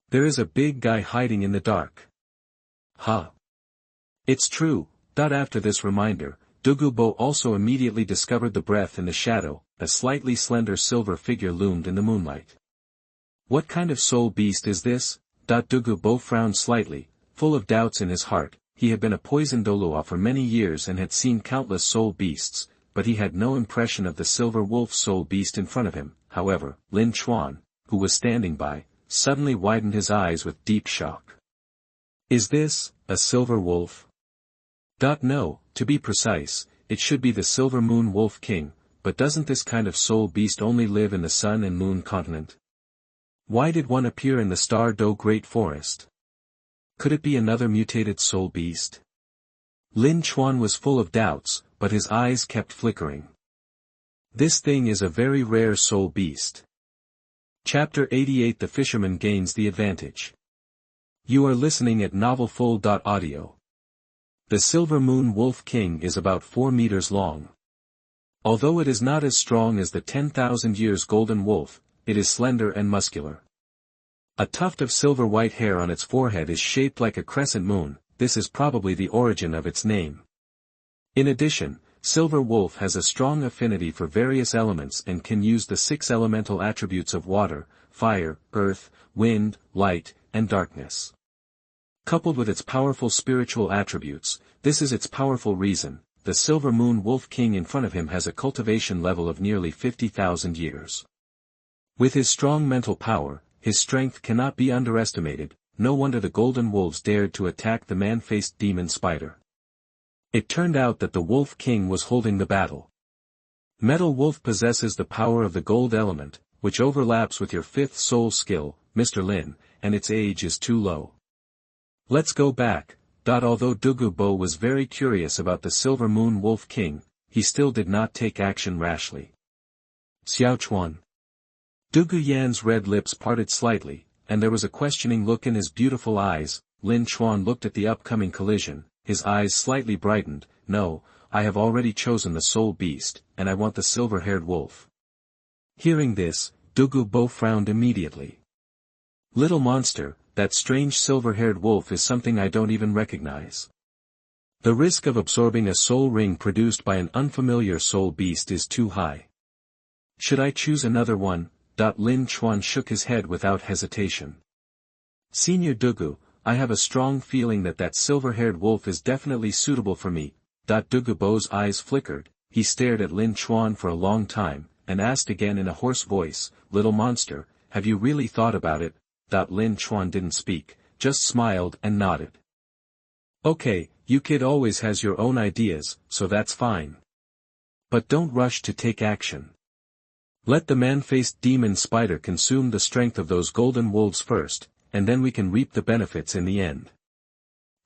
There is a big guy hiding in the dark. Huh. It's true. After this reminder, Douluo also immediately discovered the breath in the shadow. A slightly slender silver figure loomed in the moonlight. What kind of soul beast is this? Douluo frowned slightly, full of doubts in his heart. He had been a poisoned Douluo for many years and had seen countless soul beasts, but he had no impression of the silver wolf soul beast in front of him. However, Lin Chuan, who was standing by, suddenly widened his eyes with deep shock. Is this a silver wolf? No, to be precise, it should be the Silver Moon Wolf King, but doesn't this kind of soul beast only live in the Sun and Moon continent? Why did one appear in the Star Do Great Forest? Could it be another mutated soul beast? Lin Chuan was full of doubts, but his eyes kept flickering. This thing is a very rare soul beast. Chapter 88 The Fisherman Gains the Advantage. You are listening at NovelFull.audio. The Silver Moon Wolf King is about 4 meters long. Although it is not as strong as the 10,000 years Golden Wolf, it is slender and muscular. A tuft of silver-white hair on its forehead is shaped like a crescent moon. This is probably the origin of its name. In addition, Silver Wolf has a strong affinity for various elements and can use the 6 elemental attributes of water, fire, earth, wind, light, and darkness. Coupled with its powerful spiritual attributes, this is its powerful reason. The Silver Moon Wolf King in front of him has a cultivation level of nearly 50,000 years. With his strong mental power, his strength cannot be underestimated. No wonder the Golden Wolves dared to attack the man-faced demon spider. It turned out that the Wolf King was holding the battle. Metal Wolf possesses the power of the gold element, which overlaps with your 5th soul skill, Mr. Lin, and its age is too low. Let's go back. Although Douluo was very curious about the Silver Moon Wolf King, he still did not take action rashly. Xiao Chuan. Douluo Yan's red lips parted slightly, and there was a questioning look in his beautiful eyes. Lin Chuan looked at the upcoming collision, his eyes slightly brightened. No, I have already chosen the soul beast, and I want the silver-haired wolf. Hearing this, Douluo frowned immediately. Little monster, that strange silver-haired wolf is something I don't even recognize. The risk of absorbing a soul ring produced by an unfamiliar soul beast is too high. Should I choose another one? Lin Chuan shook his head without hesitation. Senior Douluo, I have a strong feeling that silver-haired wolf is definitely suitable for me. Douluo's eyes flickered, he stared at Lin Chuan for a long time, and asked again in a hoarse voice, Little monster, have you really thought about it? Lin Chuan didn't speak, just smiled and nodded. Okay, you kid always has your own ideas, so that's fine. But don't rush to take action. Let the man-faced demon spider consume the strength of those golden wolves first, and then we can reap the benefits in the end.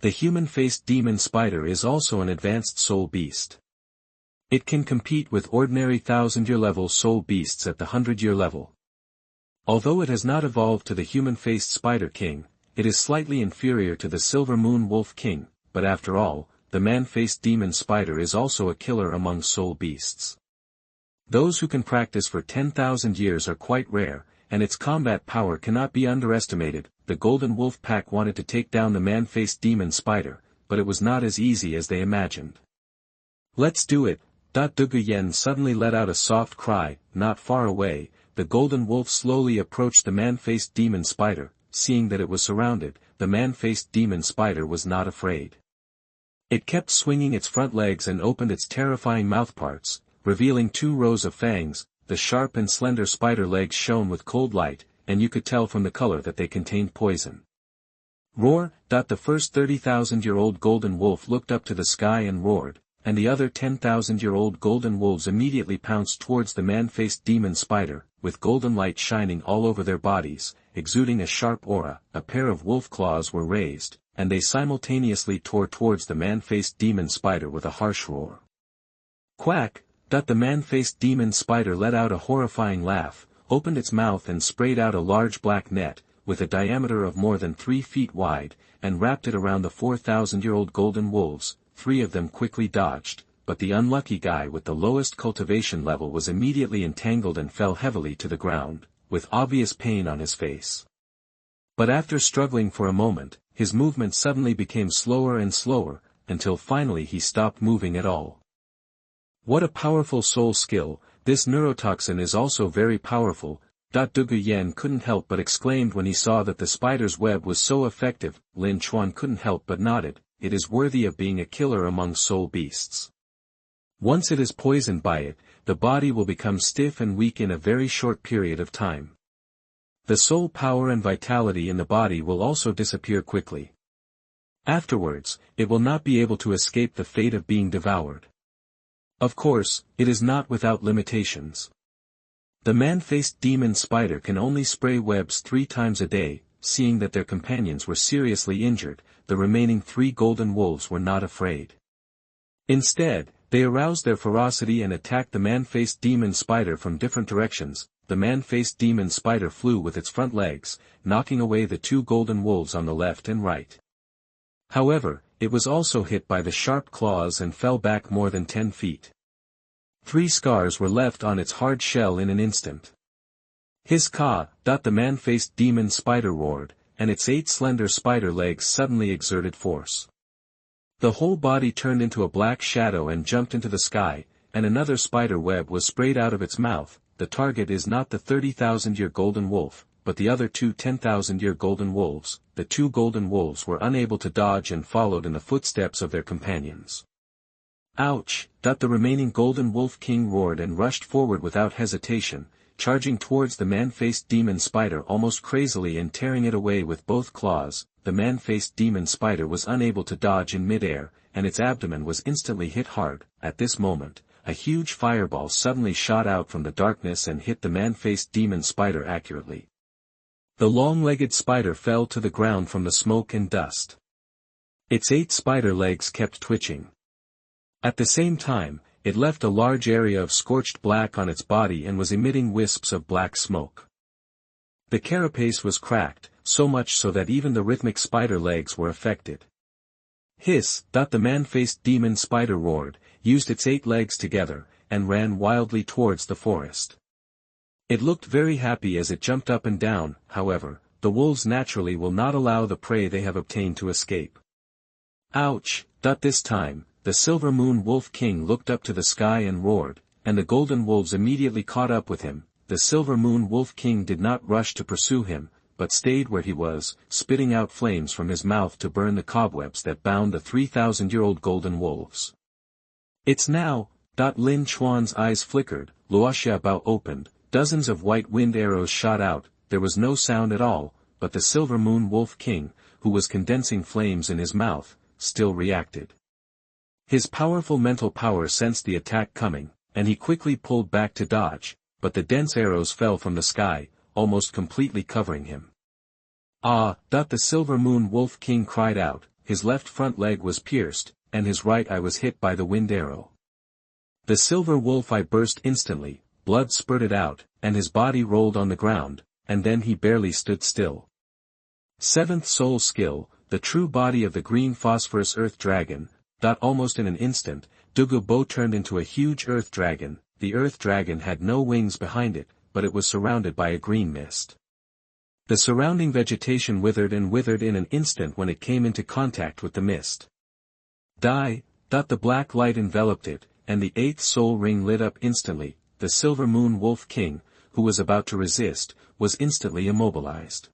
The human-faced demon spider is also an advanced soul beast. It can compete with ordinary 1000-year level soul beasts at the 100-year level. Although it has not evolved to the human-faced Spider King, it is slightly inferior to the Silver Moon Wolf King, but after all, the man-faced demon spider is also a killer among soul beasts. Those who can practice for 10,000 years are quite rare, and its combat power cannot be underestimated. The Golden Wolf Pack wanted to take down the man-faced demon spider, but it was not as easy as they imagined. Let's do it. Douluo Yan suddenly let out a soft cry. Not far away, the Golden Wolf slowly approached the man-faced demon spider. Seeing that it was surrounded, the man-faced demon spider was not afraid. It kept swinging its front legs and opened its terrifying mouthparts, revealing 2 rows of fangs. The sharp and slender spider legs shone with cold light, and you could tell from the color that they contained poison. Roar! The first 30,000-year-old golden wolf looked up to the sky and roared, and the other 10,000-year-old golden wolves immediately pounced towards the man-faced demon spider, with golden light shining all over their bodies, exuding a sharp aura. A pair of wolf claws were raised, and they simultaneously tore towards the man-faced demon spider with a harsh roar. Quack! The man-faced demon spider let out a horrifying laugh, opened its mouth and sprayed out a large black net, with a diameter of more than 3 feet wide, and wrapped it around the 4,000-year-old golden wolves. 3 of them quickly dodged, but the unlucky guy with the lowest cultivation level was immediately entangled and fell heavily to the ground, with obvious pain on his face. But after struggling for a moment, his movement suddenly became slower and slower, until finally he stopped moving at all. What a powerful soul skill! This neurotoxin is also very powerful. Dugu Yen couldn't help but exclaimed when he saw that the spider's web was so effective. Lin Chuan couldn't help but nodded. It is worthy of being a killer among soul beasts. Once it is poisoned by it, the body will become stiff and weak in a very short period of time. The soul power and vitality in the body will also disappear quickly. Afterwards, it will not be able to escape the fate of being devoured. Of course, it is not without limitations. The man-faced demon spider can only spray webs 3 times a day. Seeing that their companions were seriously injured, the remaining 3 golden wolves were not afraid. Instead, they aroused their ferocity and attacked the man-faced demon spider from different directions. The man-faced demon spider flew with its front legs, knocking away the 2 golden wolves on the left and right. However, it was also hit by the sharp claws and fell back more than 10 feet. 3 scars were left on its hard shell in an instant. His ka! The man-faced demon spider roared, and its 8 slender spider legs suddenly exerted force. The whole body turned into a black shadow and jumped into the sky, and another spider web was sprayed out of its mouth. The target is not the 30,000-year golden wolf, but the other 2 10,000-year golden wolves. The 2 golden wolves were unable to dodge and followed in the footsteps of their companions. Ouch! The remaining golden wolf king roared and rushed forward without hesitation, charging towards the man-faced demon spider almost crazily and tearing it away with both claws. The man-faced demon spider was unable to dodge in mid-air, and its abdomen was instantly hit hard. At this moment, a huge fireball suddenly shot out from the darkness and hit the man-faced demon spider accurately. The long-legged spider fell to the ground from the smoke and dust. Its 8 spider legs kept twitching. At the same time, it left a large area of scorched black on its body and was emitting wisps of black smoke. The carapace was cracked, so much so that even the rhythmic spider legs were affected. Hiss! The man-faced demon spider roared, used its 8 legs together, and ran wildly towards the forest. It looked very happy as it jumped up and down. However, the wolves naturally will not allow the prey they have obtained to escape. Ouch! This time, the Silver Moon Wolf King looked up to the sky and roared, and the golden wolves immediately caught up with him. The Silver Moon Wolf King did not rush to pursue him, but stayed where he was, spitting out flames from his mouth to burn the cobwebs that bound the 3,000-year-old golden wolves. It's now! Lin Chuan's eyes flickered, Luoxia Bao opened, dozens of white wind arrows shot out. There was no sound at all, but the Silver Moon Wolf King, who was condensing flames in his mouth, still reacted. His powerful mental power sensed the attack coming, and he quickly pulled back to dodge, but the dense arrows fell from the sky, almost completely covering him. Ah! The Silver Moon Wolf King cried out. His left front leg was pierced, and his right eye was hit by the wind arrow. The silver wolf eye burst instantly, blood spurted out, and his body rolled on the ground, and then he barely stood still. 7th soul skill, the true body of the green phosphorus earth dragon. Almost in an instant, Douluo Bo turned into a huge earth dragon. The earth dragon had no wings behind it, but it was surrounded by a green mist. The surrounding vegetation withered and withered in an instant when it came into contact with the mist. The black light enveloped it, and the 8th soul ring lit up instantly. The Silver Moon Wolf King, who was about to resist, was instantly immobilized.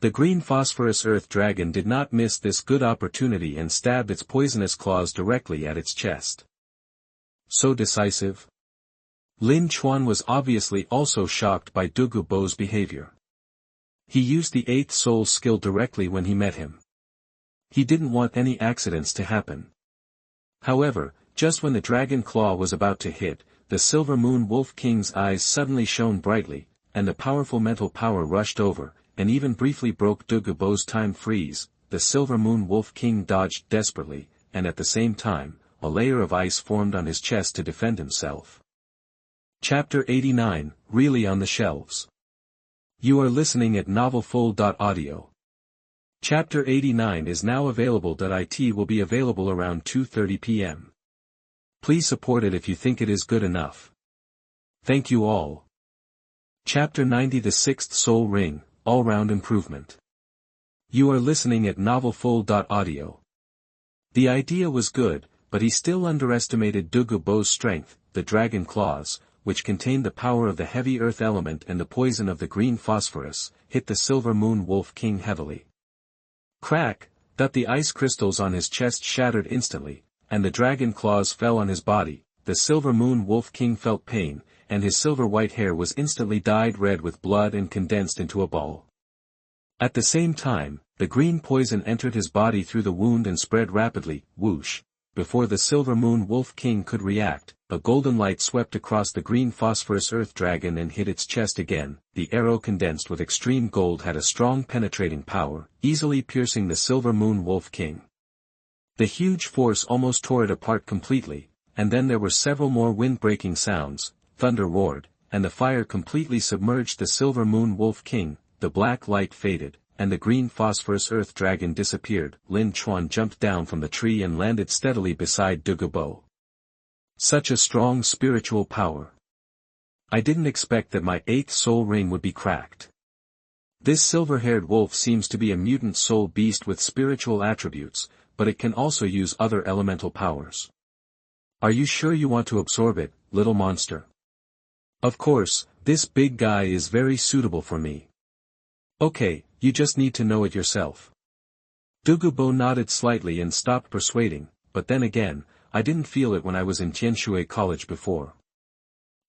The green phosphorus earth dragon did not miss this good opportunity and stabbed its poisonous claws directly at its chest. So decisive. Lin Chuan was obviously also shocked by Douluo Bo's behavior. He used the 8th soul skill directly when he met him. He didn't want any accidents to happen. However, just when the dragon claw was about to hit, the Silver Moon Wolf King's eyes suddenly shone brightly, and the powerful mental power rushed over, and even briefly broke Douluo Bo's time freeze. The Silver Moon Wolf King dodged desperately, and at the same time, a layer of ice formed on his chest to defend himself. Chapter 89, Really on the Shelves. You are listening at novelfull.audio. Chapter 89 is now available. It will be available around 2:30 p.m. Please support it if you think it is good enough. Thank you all. Chapter 90, The Sixth Soul Ring, All-Round Improvement. You are listening at novelfull.audio. The idea was good, but he still underestimated Douluo's strength. The dragon claws, which contained the power of the heavy earth element and the poison of the green phosphorus, hit the Silver Moon Wolf King heavily. Crack! The ice crystals on his chest shattered instantly, and the dragon claws fell on his body. The Silver Moon Wolf King felt pain, and his silver-white hair was instantly dyed red with blood and condensed into a ball. At the same time, the green poison entered his body through the wound and spread rapidly. Whoosh! Before the Silver Moon Wolf King could react, a golden light swept across the green phosphorus earth dragon and hit its chest again. The arrow condensed with extreme gold had a strong penetrating power, easily piercing the Silver Moon Wolf King. The huge force almost tore it apart completely, and then there were several more wind-breaking sounds. Thunder roared, and the fire completely submerged the Silver Moon Wolf King. The black light faded, and the green phosphorus earth dragon disappeared. Lin Chuan jumped down from the tree and landed steadily beside Douluo. Such a strong spiritual power. I didn't expect that my 8th soul ring would be cracked. This silver-haired wolf seems to be a mutant soul beast with spiritual attributes, but it can also use other elemental powers. Are you sure you want to absorb it, little monster? Of course, this big guy is very suitable for me. Okay, you just need to know it yourself. Douluo nodded slightly and stopped persuading, but then again, I didn't feel it when I was in Tianshui College before.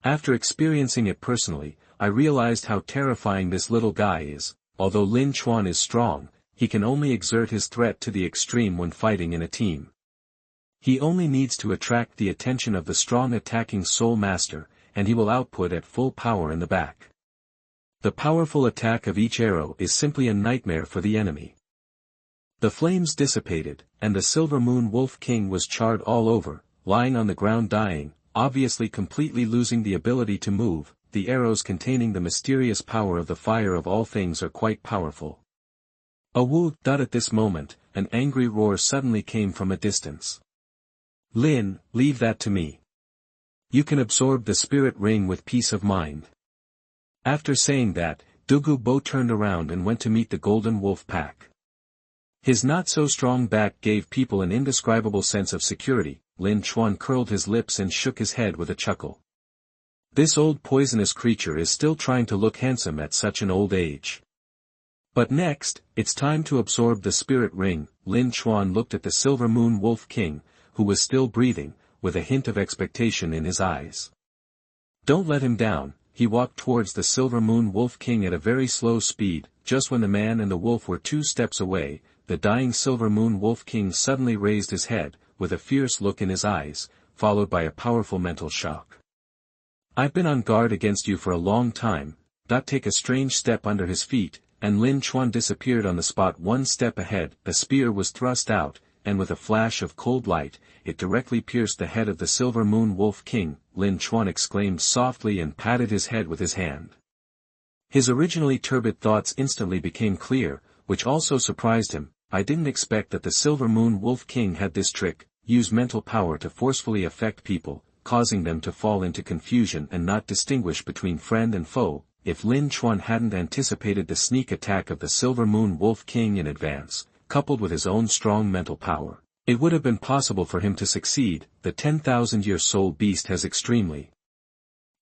After experiencing it personally, I realized how terrifying this little guy is. Although Lin Chuan is strong, he can only exert his threat to the extreme when fighting in a team. He only needs to attract the attention of the strong attacking soul master, and he will output at full power in the back. The powerful attack of each arrow is simply a nightmare for the enemy. The flames dissipated, and the Silver Moon Wolf King was charred all over, lying on the ground dying, obviously completely losing the ability to move. The arrows containing the mysterious power of the fire of all things are quite powerful. At this moment, an angry roar suddenly came from a distance. Lin, leave that to me. You can absorb the spirit ring with peace of mind. After saying that, Douluo turned around and went to meet the Golden Wolf Pack. His not-so-strong back gave people an indescribable sense of security. Lin Chuan curled his lips and shook his head with a chuckle. This old poisonous creature is still trying to look handsome at such an old age. But next, it's time to absorb the spirit ring. Lin Chuan looked at the Silver Moon Wolf King, who was still breathing, with a hint of expectation in his eyes. Don't let him down. He walked towards the Silver Moon Wolf King at a very slow speed. Just when the man and the wolf were 2 steps away, the dying Silver Moon Wolf King suddenly raised his head, with a fierce look in his eyes, followed by a powerful mental shock. I've been on guard against you for a long time. Take a strange step under his feet, and Lin Chuan disappeared on the spot 1 step ahead. A spear was thrust out, and with a flash of cold light, it directly pierced the head of the Silver Moon Wolf King. Lin Chuan exclaimed softly and patted his head with his hand. His originally turbid thoughts instantly became clear, which also surprised him. I didn't expect that the Silver Moon Wolf King had this trick, use mental power to forcefully affect people, causing them to fall into confusion and not distinguish between friend and foe. If Lin Chuan hadn't anticipated the sneak attack of the Silver Moon Wolf King in advance, coupled with his own strong mental power, it would have been possible for him to succeed. The 10,000-year soul beast has extremely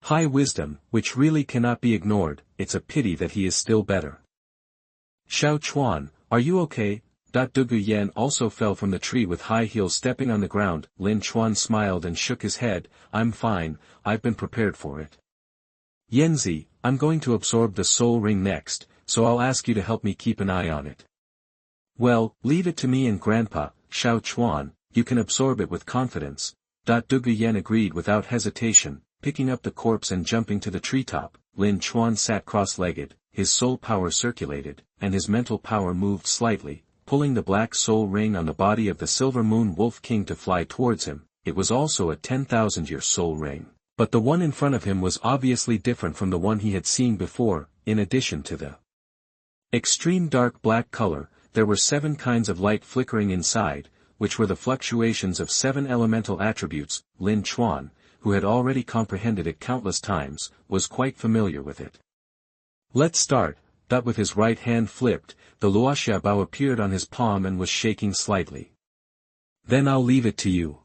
high wisdom, which really cannot be ignored. It's a pity that he is still better. Xiao Chuan, are you okay? Douluo also fell from the tree with high heels stepping on the ground. Lin Chuan smiled and shook his head. I'm fine, I've been prepared for it. Yanzi, I'm going to absorb the soul ring next, so I'll ask you to help me keep an eye on it. Well, leave it to me and Grandpa, Xiao Chuan, you can absorb it with confidence. Douluo agreed without hesitation, picking up the corpse and jumping to the treetop. Lin Chuan sat cross-legged, his soul power circulated, and his mental power moved slightly, pulling the black soul ring on the body of the Silver Moon Wolf King to fly towards him. it was also a 10,000-year soul ring. But the one in front of him was obviously different from the one he had seen before. In addition to the extreme dark black color, there were 7 kinds of light flickering inside, which were the fluctuations of 7 elemental attributes. Lin Chuan, who had already comprehended it countless times, was quite familiar with it. Let's start. With his right hand flipped, the luoxiabao appeared on his palm and was shaking slightly. Then I'll leave it to you.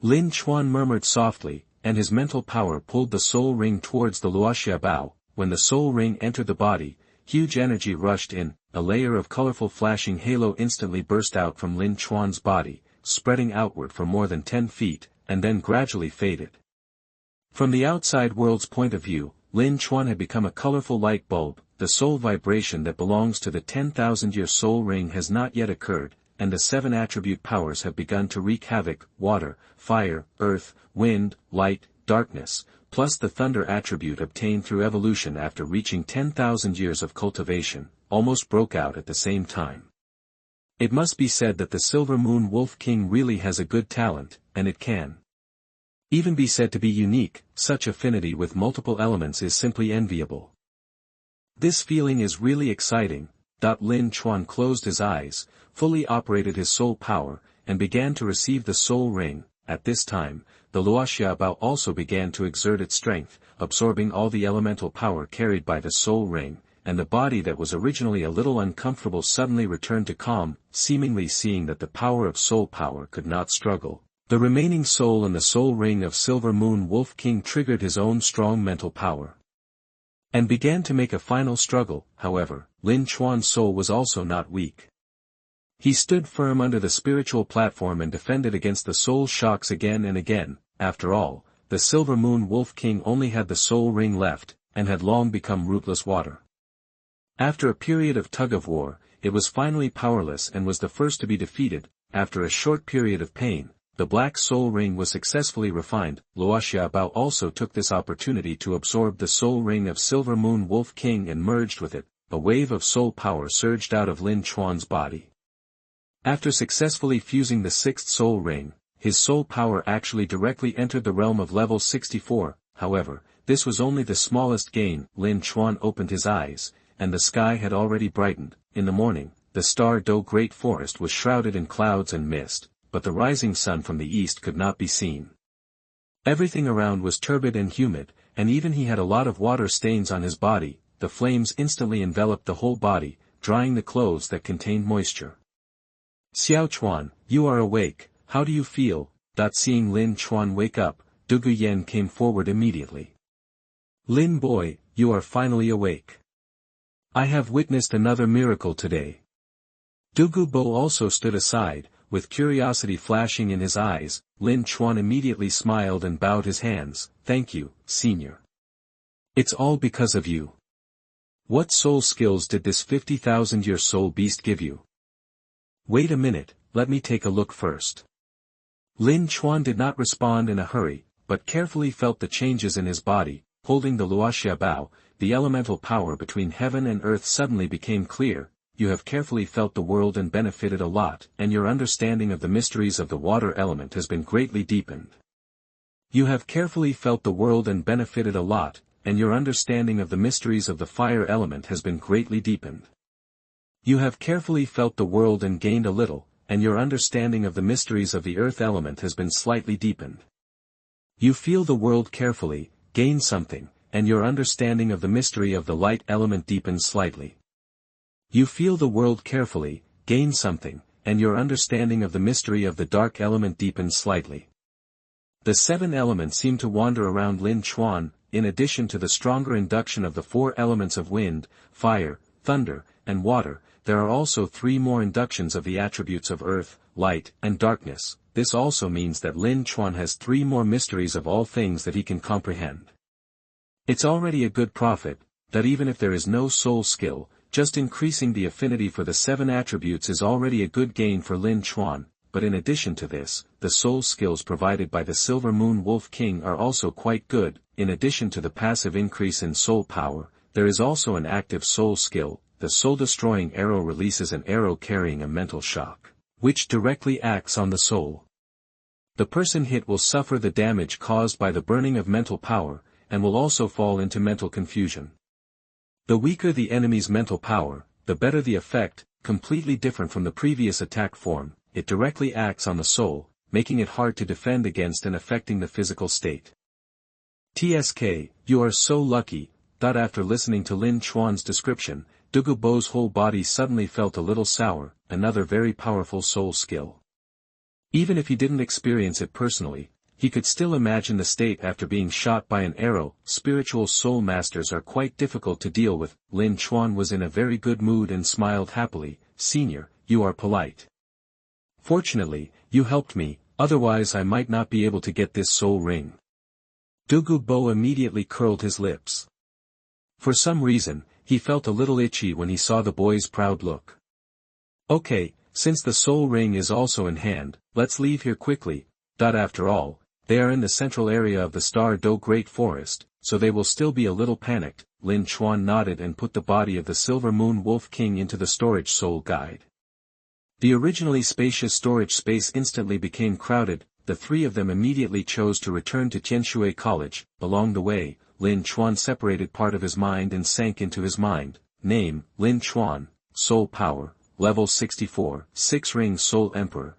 Lin Chuan murmured softly, and his mental power pulled the soul ring towards the luoxiabao. When the soul ring entered the body, huge energy rushed in, a layer of colorful flashing halo instantly burst out from Lin Chuan's body, spreading outward for more than 10 feet, and then gradually faded. From the outside world's point of view, Lin Chuan had become a colorful light bulb. The soul vibration that belongs to the 10,000-year soul ring has not yet occurred, and the 7 attribute powers have begun to wreak havoc: water, fire, earth, wind, light, darkness, plus the thunder attribute obtained through evolution after reaching 10,000 years of cultivation, almost broke out at the same time. It must be said that the Silver Moon Wolf King really has a good talent, and it can even be said to be unique. Such affinity with multiple elements is simply enviable. This feeling is really exciting. Lin Chuan closed his eyes, fully operated his soul power, and began to receive the soul ring. At this time, the luoxiabao also began to exert its strength, absorbing all the elemental power carried by the soul ring, and the body that was originally a little uncomfortable suddenly returned to calm, seemingly seeing that the power of soul power could not struggle. The remaining soul in the soul ring of Silver Moon Wolf King triggered his own strong mental power and began to make a final struggle. However, Lin Chuan's soul was also not weak. He stood firm under the spiritual platform and defended against the soul shocks again and again. After all, the Silver Moon Wolf King only had the soul ring left, and had long become rootless water. After a period of tug-of-war, it was finally powerless and was the first to be defeated. After a short period of pain, the black soul ring was successfully refined. Luoxiabao also took this opportunity to absorb the soul ring of Silver Moon Wolf King and merged with it. A wave of soul power surged out of Lin Chuan's body. After successfully fusing the 6th soul ring, his soul power actually directly entered the realm of level 64. However, this was only the smallest gain. Lin Chuan opened his eyes, and the sky had already brightened. In the morning, the Star Do Great Forest was shrouded in clouds and mist, but the rising sun from the east could not be seen. Everything around was turbid and humid, and even he had a lot of water stains on his body. The flames instantly enveloped the whole body, drying the clothes that contained moisture. Xiao Chuan, you are awake, how do you feel? Seeing Lin Chuan wake up, Dugu Yen came forward immediately. Lin boy, you are finally awake. I have witnessed another miracle today. Dugu Bo also stood aside, with curiosity flashing in his eyes. Lin Chuan immediately smiled and bowed his hands. Thank you, senior. It's all because of you. What soul skills did this 50,000-year soul beast give you? Wait a minute, let me take a look first. Lin Chuan did not respond in a hurry, but carefully felt the changes in his body. Holding the luoxiabao, the elemental power between heaven and earth suddenly became clear. You have carefully felt the world and benefited a lot, and your understanding of the mysteries of the water element has been greatly deepened. You have carefully felt the world and benefited a lot, and your understanding of the mysteries of the fire element has been greatly deepened. You have carefully felt the world and gained a little, and your understanding of the mysteries of the earth element has been slightly deepened. You feel the world carefully, gain something, and your understanding of the mystery of the light element deepens slightly. You feel the world carefully, gain something, and your understanding of the mystery of the dark element deepens slightly. The 7 elements seem to wander around Lin Chuan. In addition to the stronger induction of the 4 elements of wind, fire, thunder, and water, there are also 3 more inductions of the attributes of earth, light, and darkness. This also means that Lin Chuan has 3 more mysteries of all things that he can comprehend. It's already a good profit, that even if there is no soul skill, just increasing the affinity for the 7 attributes is already a good gain for Lin Chuan. But in addition to this, the soul skills provided by the Silver Moon Wolf King are also quite good. In addition to the passive increase in soul power, there is also an active soul skill. The soul-destroying arrow releases an arrow carrying a mental shock, which directly acts on the soul. the person hit will suffer the damage caused by the burning of mental power, and will also fall into mental confusion. The weaker the enemy's mental power, the better the effect, completely different from the previous attack form, it directly acts on the soul, making it hard to defend against and affecting the physical state. TSK, you are so lucky. After listening to Lin Chuan's description, Douluo Bo's whole body suddenly felt a little sour, another very powerful soul skill. Even if he didn't experience it personally, he could still imagine the state after being shot by an arrow. Spiritual soul masters are quite difficult to deal with. Lin Chuan was in a very good mood and smiled happily. Senior, you are polite. Fortunately, you helped me, otherwise I might not be able to get this soul ring. Douluo Bo immediately curled his lips. For some reason, he felt a little itchy when he saw the boy's proud look. Okay, since the soul ring is also in hand, let's leave here quickly. After all, they are in the central area of the Star Do Great Forest, so they will still be a little panicked. Lin Chuan nodded and put the body of the Silver Moon Wolf King into the storage soul guide. The originally spacious storage space instantly became crowded. The three of them immediately chose to return to Tianshui College. Along the way, Lin Chuan separated part of his mind and sank into his mind. Name, Lin Chuan, Soul Power, Level 64, 6-Ring Soul Emperor.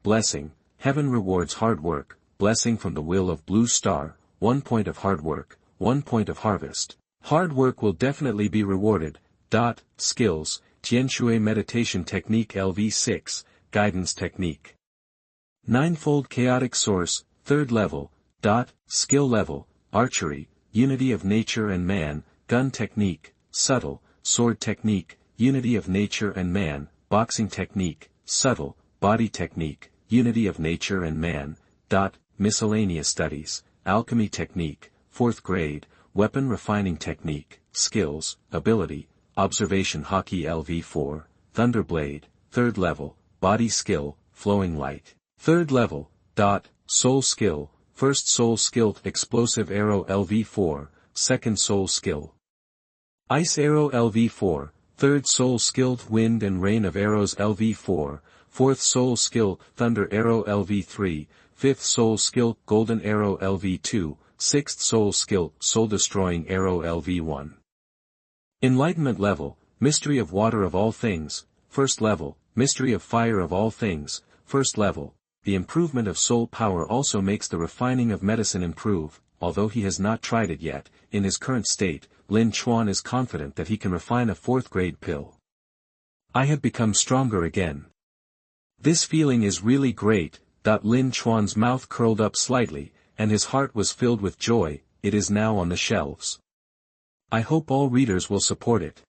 Blessing, Heaven rewards hard work, blessing from the will of Blue Star, 1 point of hard work, 1 point of harvest. Hard work will definitely be rewarded. Skills, Tianshui Meditation Technique LV6, Guidance Technique. Ninefold Chaotic Source, 3rd level. Skill level, Archery, Unity of Nature and Man, Gun Technique, Subtle, Sword Technique, Unity of Nature and Man, Boxing Technique, Subtle, Body Technique, Unity of Nature and Man. Miscellaneous Studies, Alchemy Technique, 4th grade, Weapon Refining Technique, Skills, Ability, Observation Hockey LV4, Thunderblade, 3rd level, Body Skill, Flowing Light, 3rd level. Soul Skill, 1st Soul Skill Explosive Arrow LV4, 2nd Soul Skill. Ice Arrow LV4, 3rd Soul Skill Wind and Rain of Arrows LV4, 4th Soul Skill Thunder Arrow LV3, 5th Soul Skill Golden Arrow LV2, 6th Soul Skill Soul Destroying Arrow LV1. Enlightenment Level, Mystery of Water of All Things, 1st level, Mystery of Fire of All Things, 1st level. The improvement of soul power also makes the refining of medicine improve. Although he has not tried it yet, in his current state, Lin Chuan is confident that he can refine a 4th grade pill. I have become stronger again. This feeling is really great. Lin Chuan's mouth curled up slightly, and his heart was filled with joy. It is now on the shelves. I hope all readers will support it.